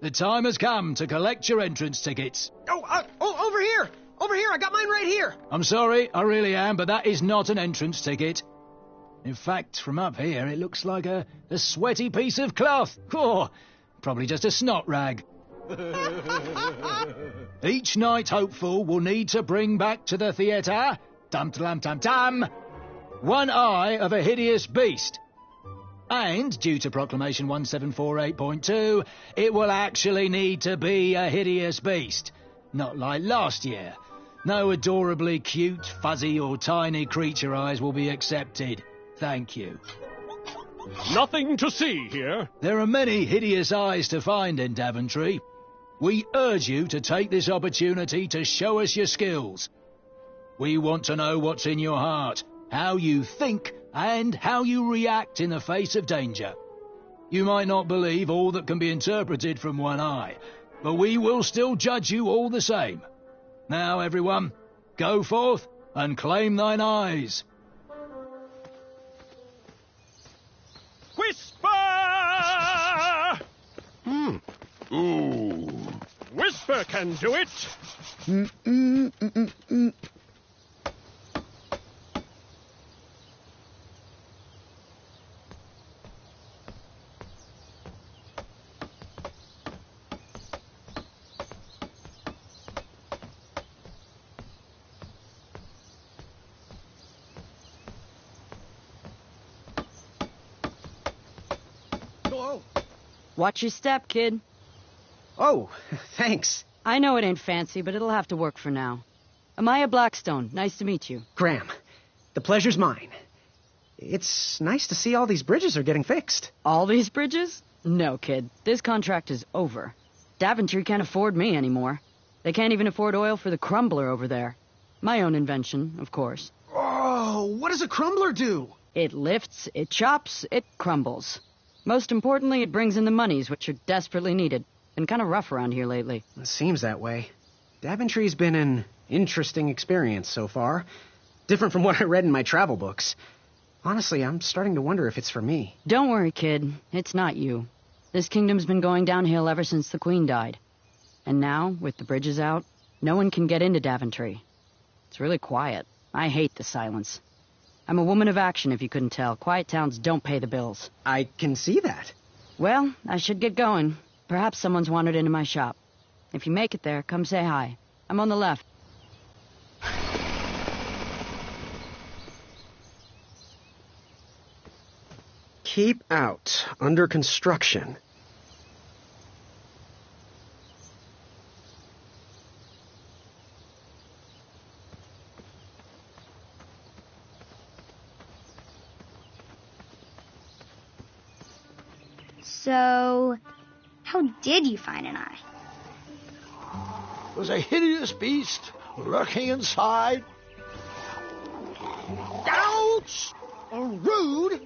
The time has come to collect your entrance tickets. Oh, over here! Over here, I got mine right here! I'm sorry, I really am, but that is not an entrance ticket. In fact, from up here, it looks like a sweaty piece of cloth. Oh, probably just a snot rag. Each knight hopeful will need to bring back to the theatre, dum-dum-dum-dum, one eye of a hideous beast. And, due to Proclamation 1748.2, it will actually need to be a hideous beast. Not like last year. No adorably cute, fuzzy or tiny creature eyes will be accepted. Thank you. Nothing to see here. There are many hideous eyes to find in Daventry. We urge you to take this opportunity to show us your skills. We want to know what's in your heart, how you think, and how you react in the face of danger. You might not believe all that can be interpreted from one eye, but we will still judge you all the same. Now, everyone, go forth and claim thine eyes. Whisper! Ooh. Whisper can do it. Watch your step, kid. Oh, thanks. I know it ain't fancy, but it'll have to work for now. Amaya Blackstone, nice to meet you. Graham, the pleasure's mine. It's nice to see all these bridges are getting fixed. All these bridges? No, kid. This contract is over. Daventry can't afford me anymore. They can't even afford oil for the crumbler over there. My own invention, of course. Oh, what does a crumbler do? It lifts, it chops, it crumbles. Most importantly, it brings in the monies, which are desperately needed. Been kind of rough around here lately. It seems that way. Daventry's been an interesting experience so far. Different from what I read in my travel books. Honestly, I'm starting to wonder if it's for me. Don't worry, kid. It's not you. This kingdom's been going downhill ever since the Queen died. And now, with the bridges out, no one can get into Daventry. It's really quiet. I hate the silence. I'm a woman of action, if you couldn't tell. Quiet towns don't pay the bills. I can see that. Well, I should get going. Perhaps someone's wandered into my shop. If you make it there, come say hi. I'm on the left. Keep out. Under construction. So, how did you find an eye? It was a hideous beast lurking inside. Ouch! Rude!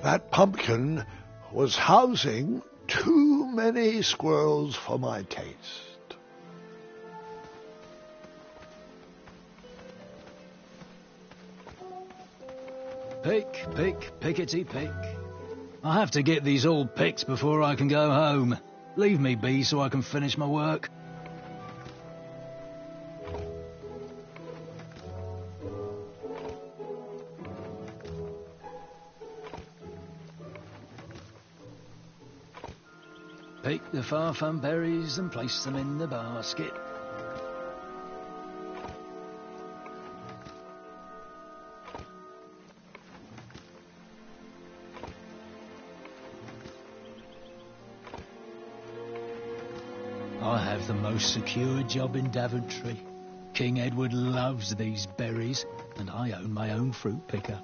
That pumpkin was housing too many squirrels for my taste. Pick, pick, pickety pick. I have to get these all picked before I can go home. Leave me be so I can finish my work. Pick the farfan berries and place them in the basket. I have the most secure job in Daventry. King Edward loves these berries, and I own my own fruit picker.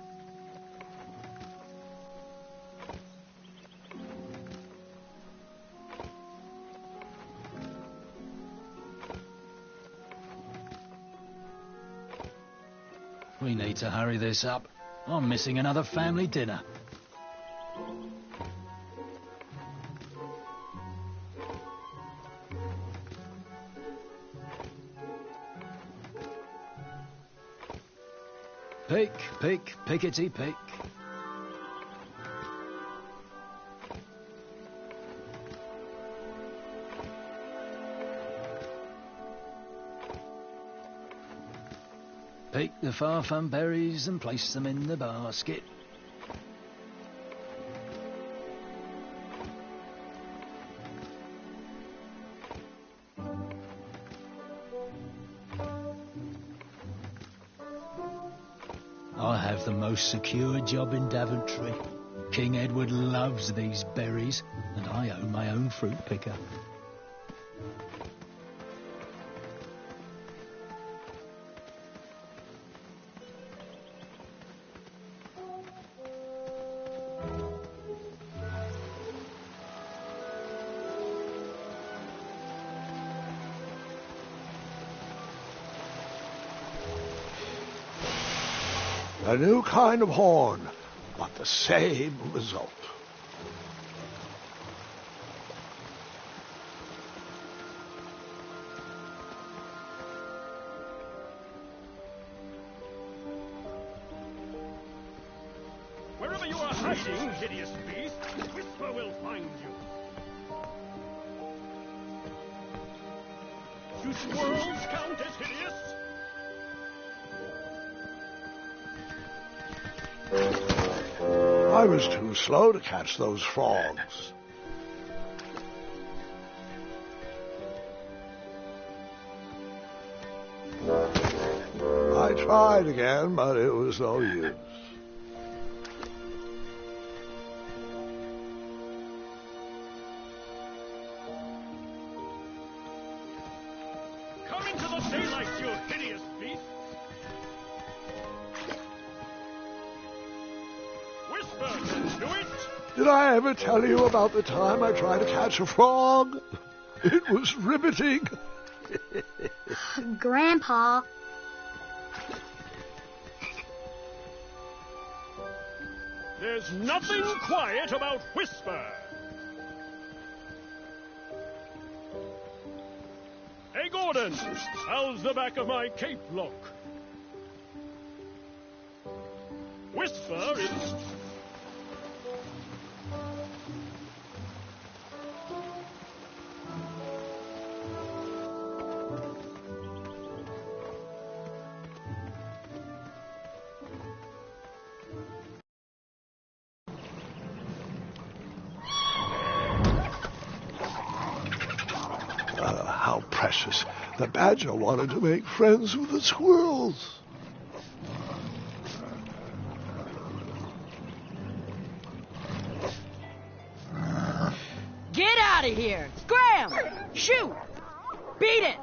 We need to hurry this up. I'm missing another family dinner. Pick, pick, pickety pick. Pick the farfan berries and place them in the basket. I have the most secure job in Daventry. King Edward loves these berries, and I own my own fruit picker. A new kind of horn, but the same result. Wherever you are hiding, hideous beast, Whisper will find you. Do squirrels count as hideous? I was too slow to catch those frogs. I tried again, but it was no use. Come into the daylight, you hideous beast! Whisper can do it! Did I ever tell you about the time I tried to catch a frog? It was riveting. Grandpa. There's nothing quiet about Whisper. Hey, Gordon, how's the back of my cape look? Whisper is... How precious. The badger wanted to make friends with the squirrels. Get out of here! Scram! Shoot! Beat it!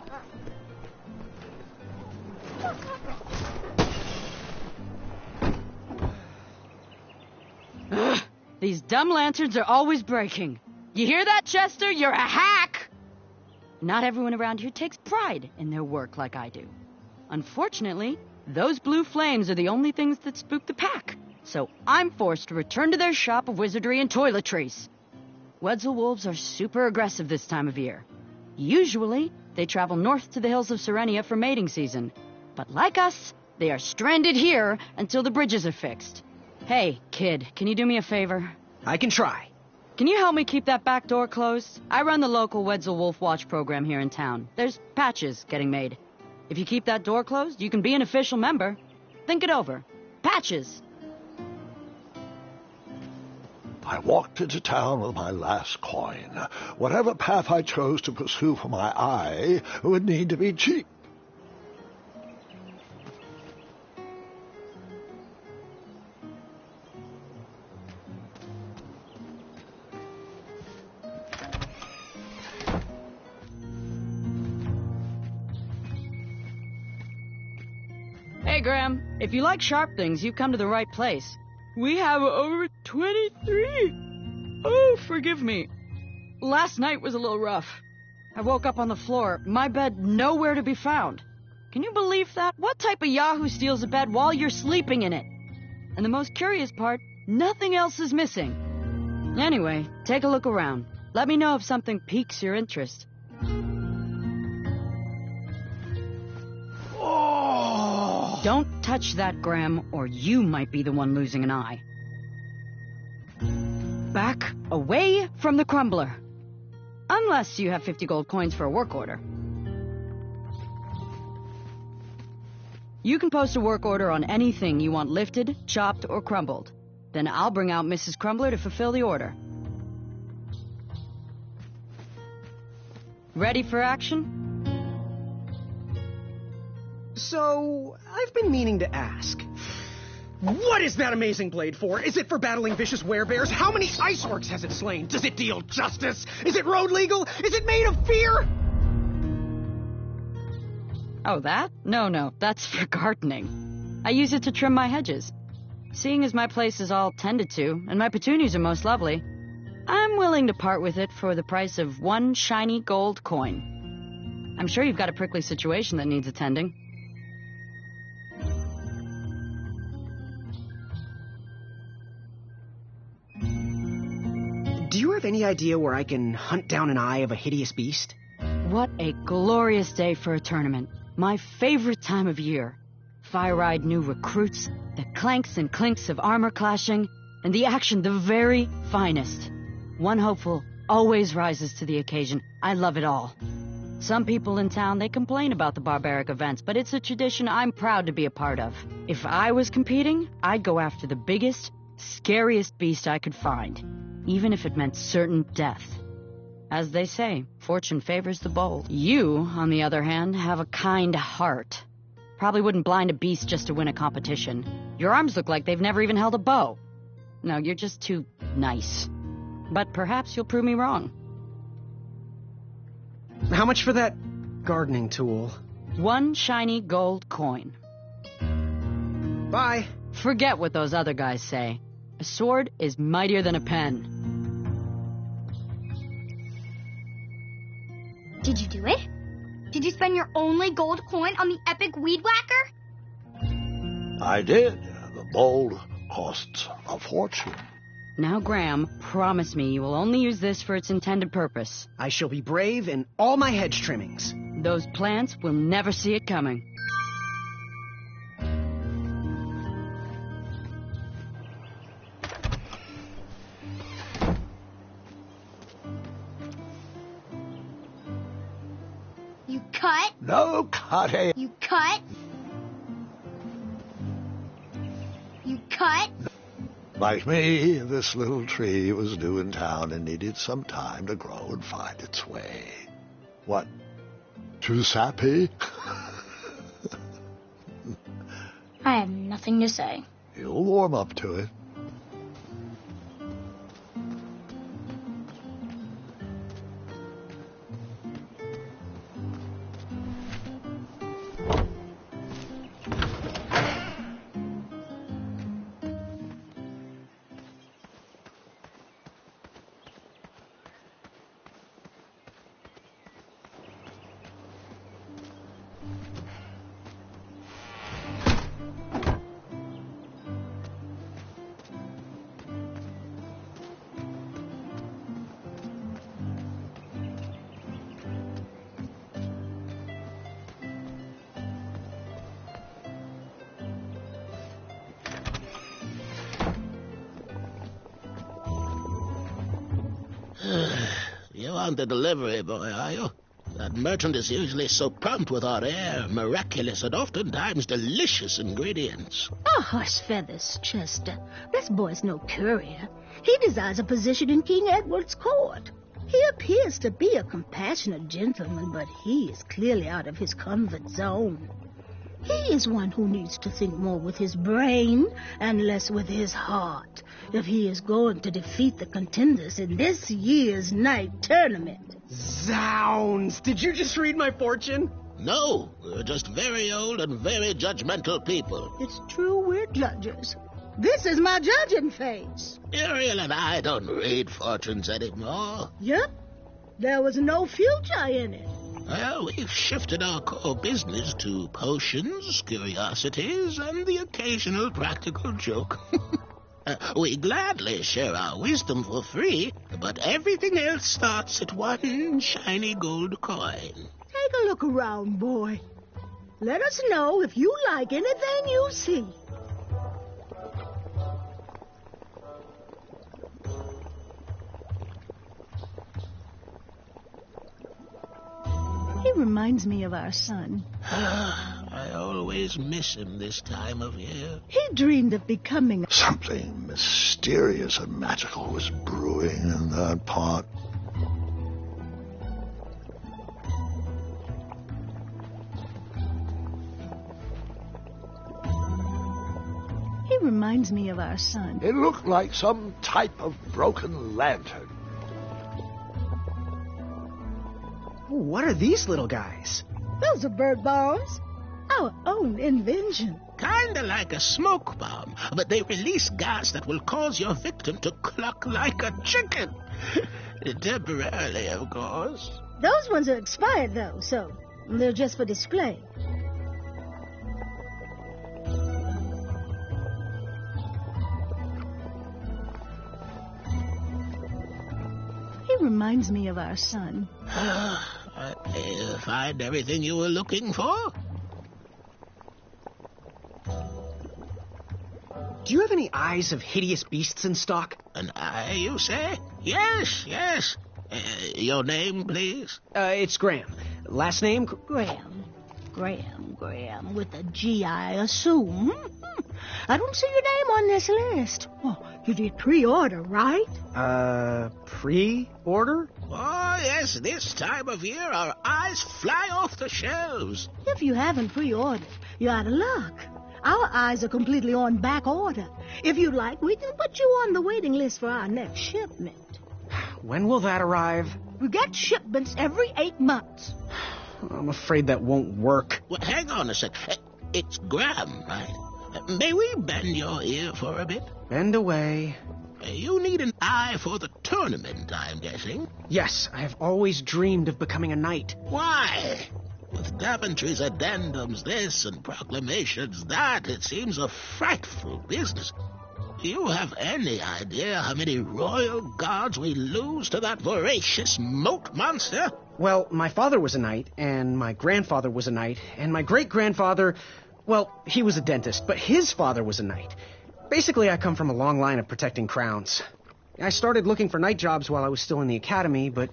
Ugh, these dumb lanterns are always breaking. You hear that, Chester? You're a hack! Not everyone around here takes pride in their work like I do. Unfortunately, those blue flames are the only things that spook the pack, so I'm forced to return to their shop of wizardry and toiletries. Wetzel wolves are super aggressive this time of year. Usually, they travel north to the hills of Serenia for mating season. But like us, they are stranded here until the bridges are fixed. Hey, kid, can you do me a favor? I can try. Can you help me keep that back door closed? I run the local Wetzel Wolf Watch program here in town. There's patches getting made. If you keep that door closed, you can be an official member. Think it over. Patches! I walked into town with my last coin. Whatever path I chose to pursue for my eye would need to be cheap. Hey, Graham, if you like sharp things, you've come to the right place. We have over 23. Oh, forgive me. Last night was a little rough. I woke up on the floor, my bed nowhere to be found. Can you believe that? What type of yahoo steals a bed while you're sleeping in it? And the most curious part, nothing else is missing. Anyway, take a look around. Let me know if something piques your interest. Don't touch that, Graham, or you might be the one losing an eye. Back away from the crumbler. Unless you have 50 gold coins for a work order. You can post a work order on anything you want lifted, chopped, or crumbled. Then I'll bring out Mrs. Crumbler to fulfill the order. Ready for action? So, I've been meaning to ask. What is that amazing blade for? Is it for battling vicious werebears? How many ice orcs has it slain? Does it deal justice? Is it road legal? Is it made of fear? Oh, that? No, that's for gardening. I use it to trim my hedges. Seeing as my place is all tended to, and my petunias are most lovely, I'm willing to part with it for the price of 1 shiny gold coin. I'm sure you've got a prickly situation that needs attending. Do you have any idea where I can hunt down an eye of a hideous beast? What a glorious day for a tournament. My favorite time of year. Fire-eyed new recruits, the clanks and clinks of armor clashing, and the action the very finest. One hopeful always rises to the occasion. I love it all. Some people in town, they complain about the barbaric events, but it's a tradition I'm proud to be a part of. If I was competing, I'd go after the biggest, scariest beast I could find, even if it meant certain death. As they say, fortune favors the bold. You, on the other hand, have a kind heart. Probably wouldn't blind a beast just to win a competition. Your arms look like they've never even held a bow. No, you're just too nice. But perhaps you'll prove me wrong. How much for that gardening tool? 1 shiny gold coin. Bye. Forget what those other guys say. A sword is mightier than a pen. Did you do it? Did you spend your only gold coin on the epic weed whacker? I did. The bowl costs a fortune. Now, Graham, promise me you will only use this for its intended purpose. I shall be brave in all my hedge trimmings. Those plants will never see it coming. You cut? No cutting. You cut? You cut? Like me, this little tree was new in town and needed some time to grow and find its way. What? Too sappy? I have nothing to say. You'll warm up to it. You aren't the delivery boy, are you? That merchant is usually so prompt with our rare, miraculous, and oftentimes delicious ingredients. Oh, hush feathers, Chester. This boy's no courier. He desires a position in King Edward's court. He appears to be a compassionate gentleman, but he is clearly out of his comfort zone. He is one who needs to think more with his brain and less with his heart if he is going to defeat the contenders in this year's night tournament. Zounds! Did you just read my fortune? No, we're just very old and very judgmental people. It's true we're judges. This is my judging face. Ariel and I don't read fortunes anymore. Yep. There was no future in it. Well, we've shifted our core business to potions, curiosities, and the occasional practical joke. We gladly share our wisdom for free, but everything else starts at 1 shiny gold coin. Take a look around, boy. Let us know if you like anything you see. He reminds me of our son. I always miss him this time of year. He dreamed of becoming Something mysterious and magical was brewing in that pot. He reminds me of our son. It looked like some type of broken lantern. What are these little guys? Those are bird bombs. Our own invention. Kinda like a smoke bomb, but they release gas that will cause your victim to cluck like a chicken. Temporarily, of course. Those ones are expired, though, so they're just for display. He reminds me of our son. Find everything you were looking for? Do you have any eyes of hideous beasts in stock? An eye, you say? Yes. Your name, please? It's Graham. Last name? Graham, with a G, I assume. I don't see your name on this list. Oh, you did pre-order, right? Pre-order? Oh, yes, this time of year our eyes fly off the shelves. If you haven't pre-ordered, you're out of luck. Our eyes are completely on back order. If you'd like, we can put you on the waiting list for our next shipment. When will that arrive? We get shipments every 8 months. I'm afraid that won't work. Well, hang on a sec. It's Graham, right? May we bend your ear for a bit? Bend away. You need an eye for the tournament, I'm guessing. Yes, I have always dreamed of becoming a knight. Why? With Daventry's addendums this and proclamations that, it seems a frightful business. Do you have any idea how many royal guards we lose to that voracious moat monster? Well, my father was a knight, and my grandfather was a knight, and my great-grandfather, well, he was a dentist, but his father was a knight. Basically, I come from a long line of protecting crowns. I started looking for knight jobs while I was still in the academy, but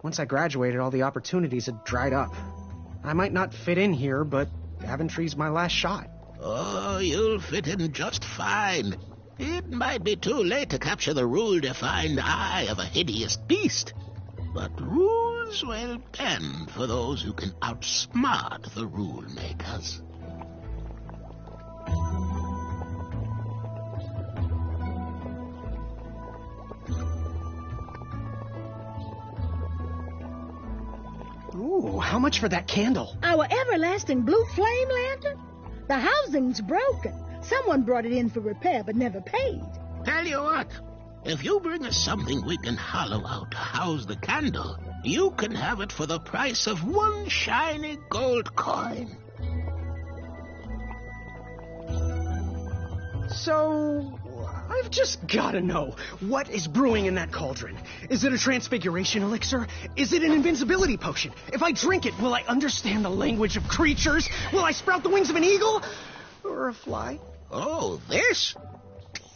once I graduated, all the opportunities had dried up. I might not fit in here, but Daventry's my last shot. Oh, you'll fit in just fine. It might be too late to capture the rule-defined eye of a hideous beast, but rules will bend for those who can outsmart the rule-makers. Ooh, how much for that candle? Our everlasting blue flame lantern? The housing's broken. Someone brought it in for repair but never paid. Tell you what, if you bring us something we can hollow out to house the candle, you can have it for the price of one shiny gold coin. So, I've just gotta know, what is brewing in that cauldron? Is it a transfiguration elixir? Is it an invincibility potion? If I drink it, will I understand the language of creatures? Will I sprout the wings of an eagle? Or a fly? Oh, this?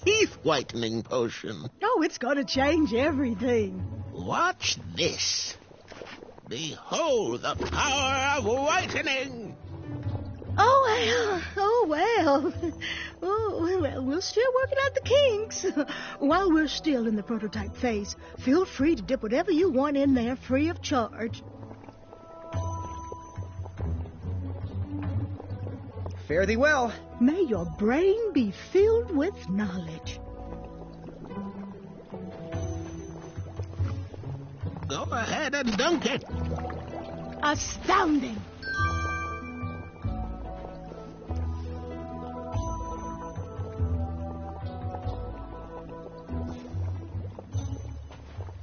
Teeth-whitening potion. Oh, it's gonna change everything. Watch this. Behold the power of whitening. Oh, well. We're still working out the kinks. While we're still in the prototype phase, feel free to dip whatever you want in there free of charge. Fare thee well. May your brain be filled with knowledge. Go ahead and dunk it. Astounding.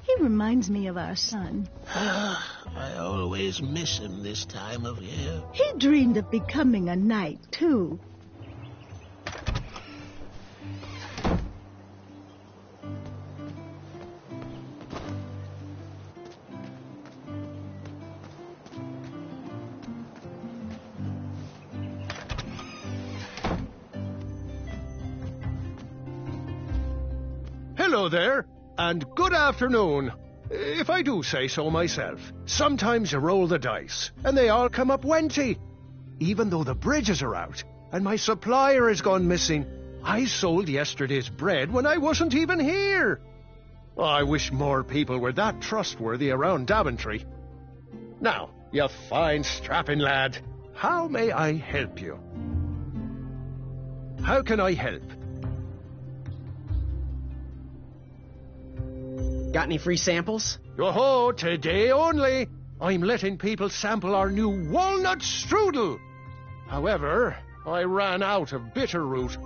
He reminds me of our son. I always miss him this time of year. He dreamed of becoming a knight, too. Hello there, and good afternoon. If I do say so myself, sometimes you roll the dice, and they all come up 20. even though the bridges are out and my supplier has gone missing, I sold yesterday's bread when I wasn't even here. I wish more people were that trustworthy around Daventry. Now, you fine strapping lad, how may I help you? How can I help? Got any free samples? Oh, today only. I'm letting people sample our new walnut strudel. However, I ran out of bitter root.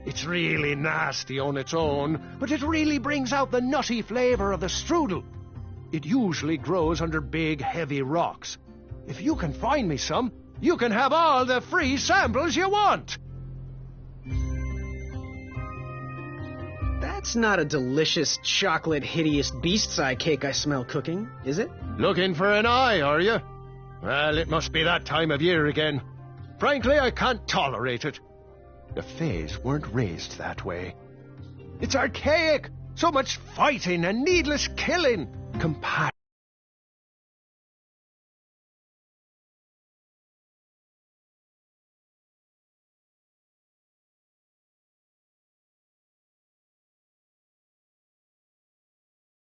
It's really nasty on its own, but it really brings out the nutty flavor of the strudel. It usually grows under big, heavy rocks. If you can find me some, you can have all the free samples you want. That's not a delicious, chocolate, hideous beast's eye cake I smell cooking, is it? Looking for an eye, are you? Well, it must be that time of year again. Frankly, I can't tolerate it. The Fays weren't raised that way. It's archaic. So much fighting and needless killing. Compassion.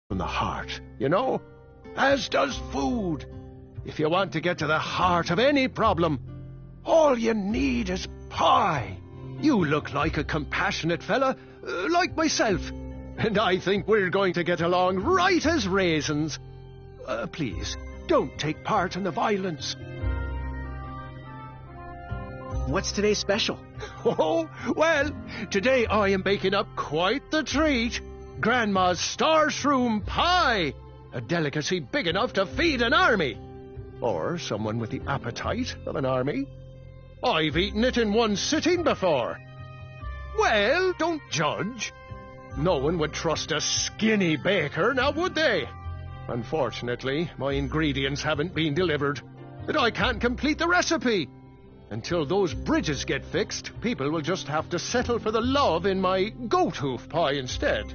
From the heart, you know? As does food. If you want to get to the heart of any problem, all you need is pie. You look like a compassionate fella, like myself, and I think we're going to get along right as raisins. Please, don't take part in the violence. What's today's special? Oh, well, today I am baking up quite the treat. Grandma's star shroom pie, a delicacy big enough to feed an army. Or someone with the appetite of an army. I've eaten it in one sitting before. Well, don't judge. No one would trust a skinny baker, now would they? Unfortunately, my ingredients haven't been delivered, and I can't complete the recipe. Until those bridges get fixed, people will just have to settle for the love in my goat hoof pie instead.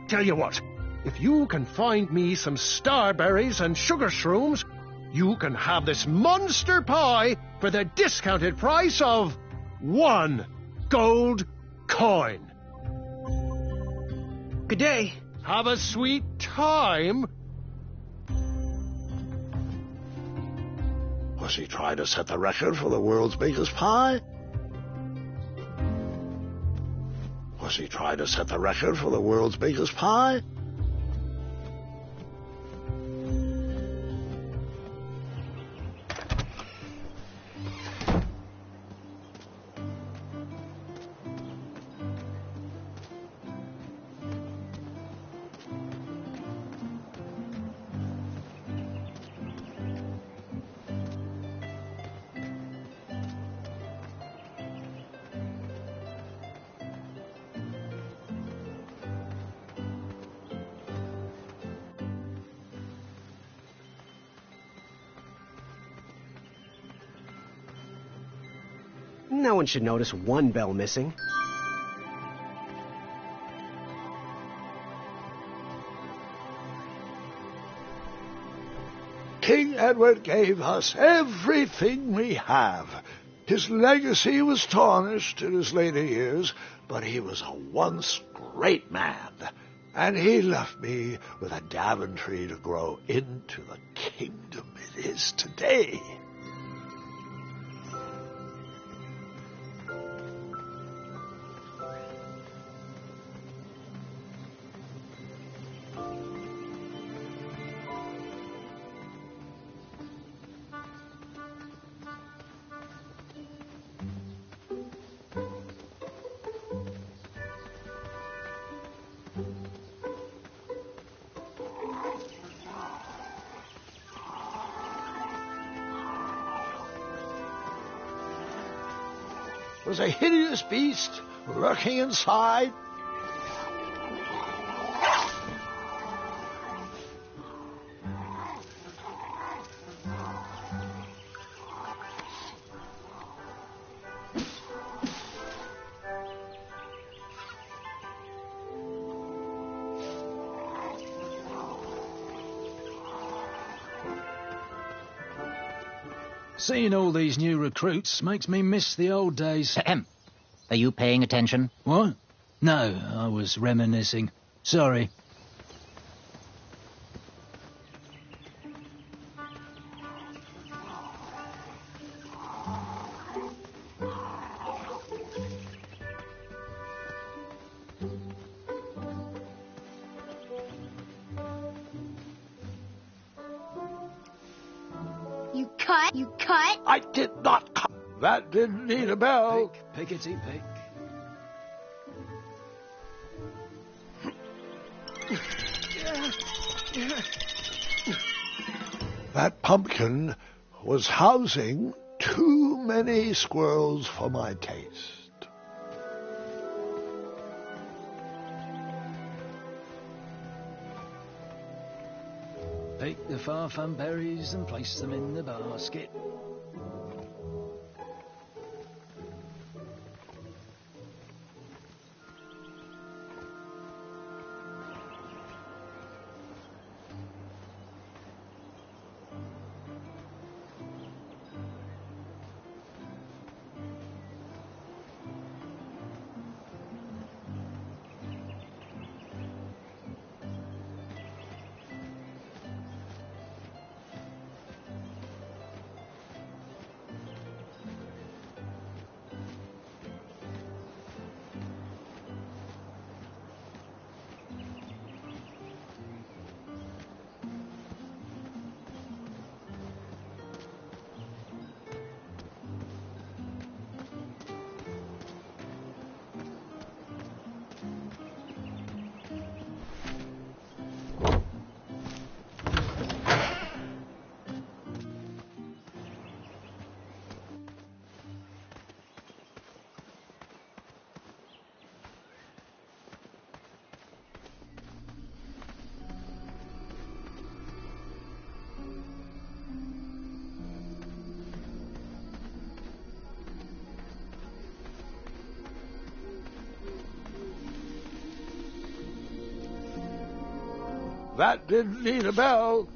Tell you what, if you can find me some starberries and sugar shrooms, you can have this monster pie for the discounted price of 1 gold coin. Good day. Have a sweet time. Was he trying to set the record for the world's biggest pie? Was he trying to set the record for the world's biggest pie? No one should notice one bell missing. King Edward gave us everything we have. His legacy was tarnished in his later years, but he was a once great man, and he left me with a Daventry to grow into the kingdom it is today. Was a hideous beast lurking inside. Seeing all these new recruits makes me miss the old days. Ahem. Are you paying attention? What? No, I was reminiscing. Sorry. You cut? I did not cut. That didn't need a bell. Pick, pickety, pick. That pumpkin was housing too many squirrels for my taste. Pick the far-fun berries and place them in the basket. That didn't need a bell.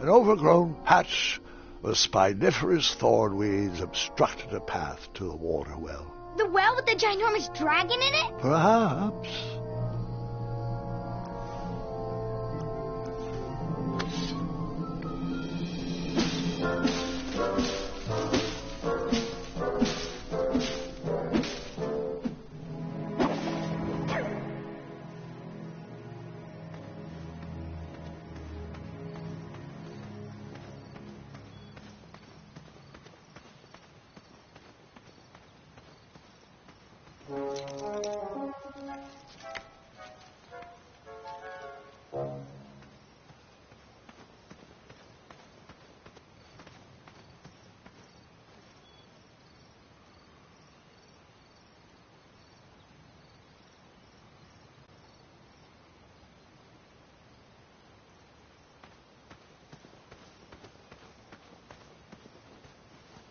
An overgrown patch of spiniferous thornweeds obstructed a path to the water well. The well with the ginormous dragon in it? Perhaps.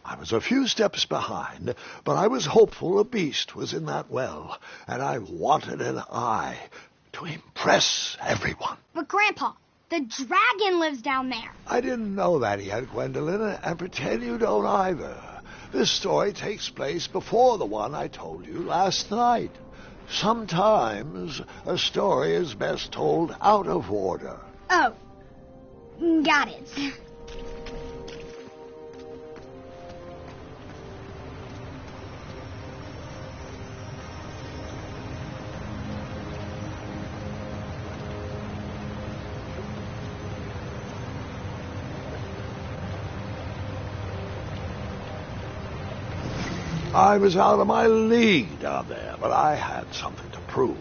I was a few steps behind, but I was hopeful a beast was in that well, and I wanted an eye to impress everyone. But Grandpa, the dragon lives down there. I didn't know that yet, Gwendolyn, and pretend you don't either. This story takes place before the one I told you last night. Sometimes a story is best told out of order. Oh, got it. I was out of my league down there, but I had something to prove.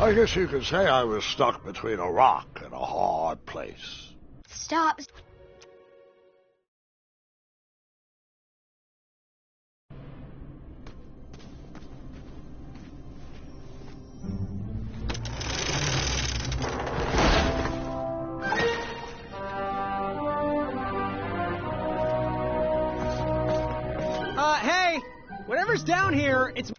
I guess you could say I was stuck between a rock and a hard place. Stop. Hey! Whatever's down here, it's...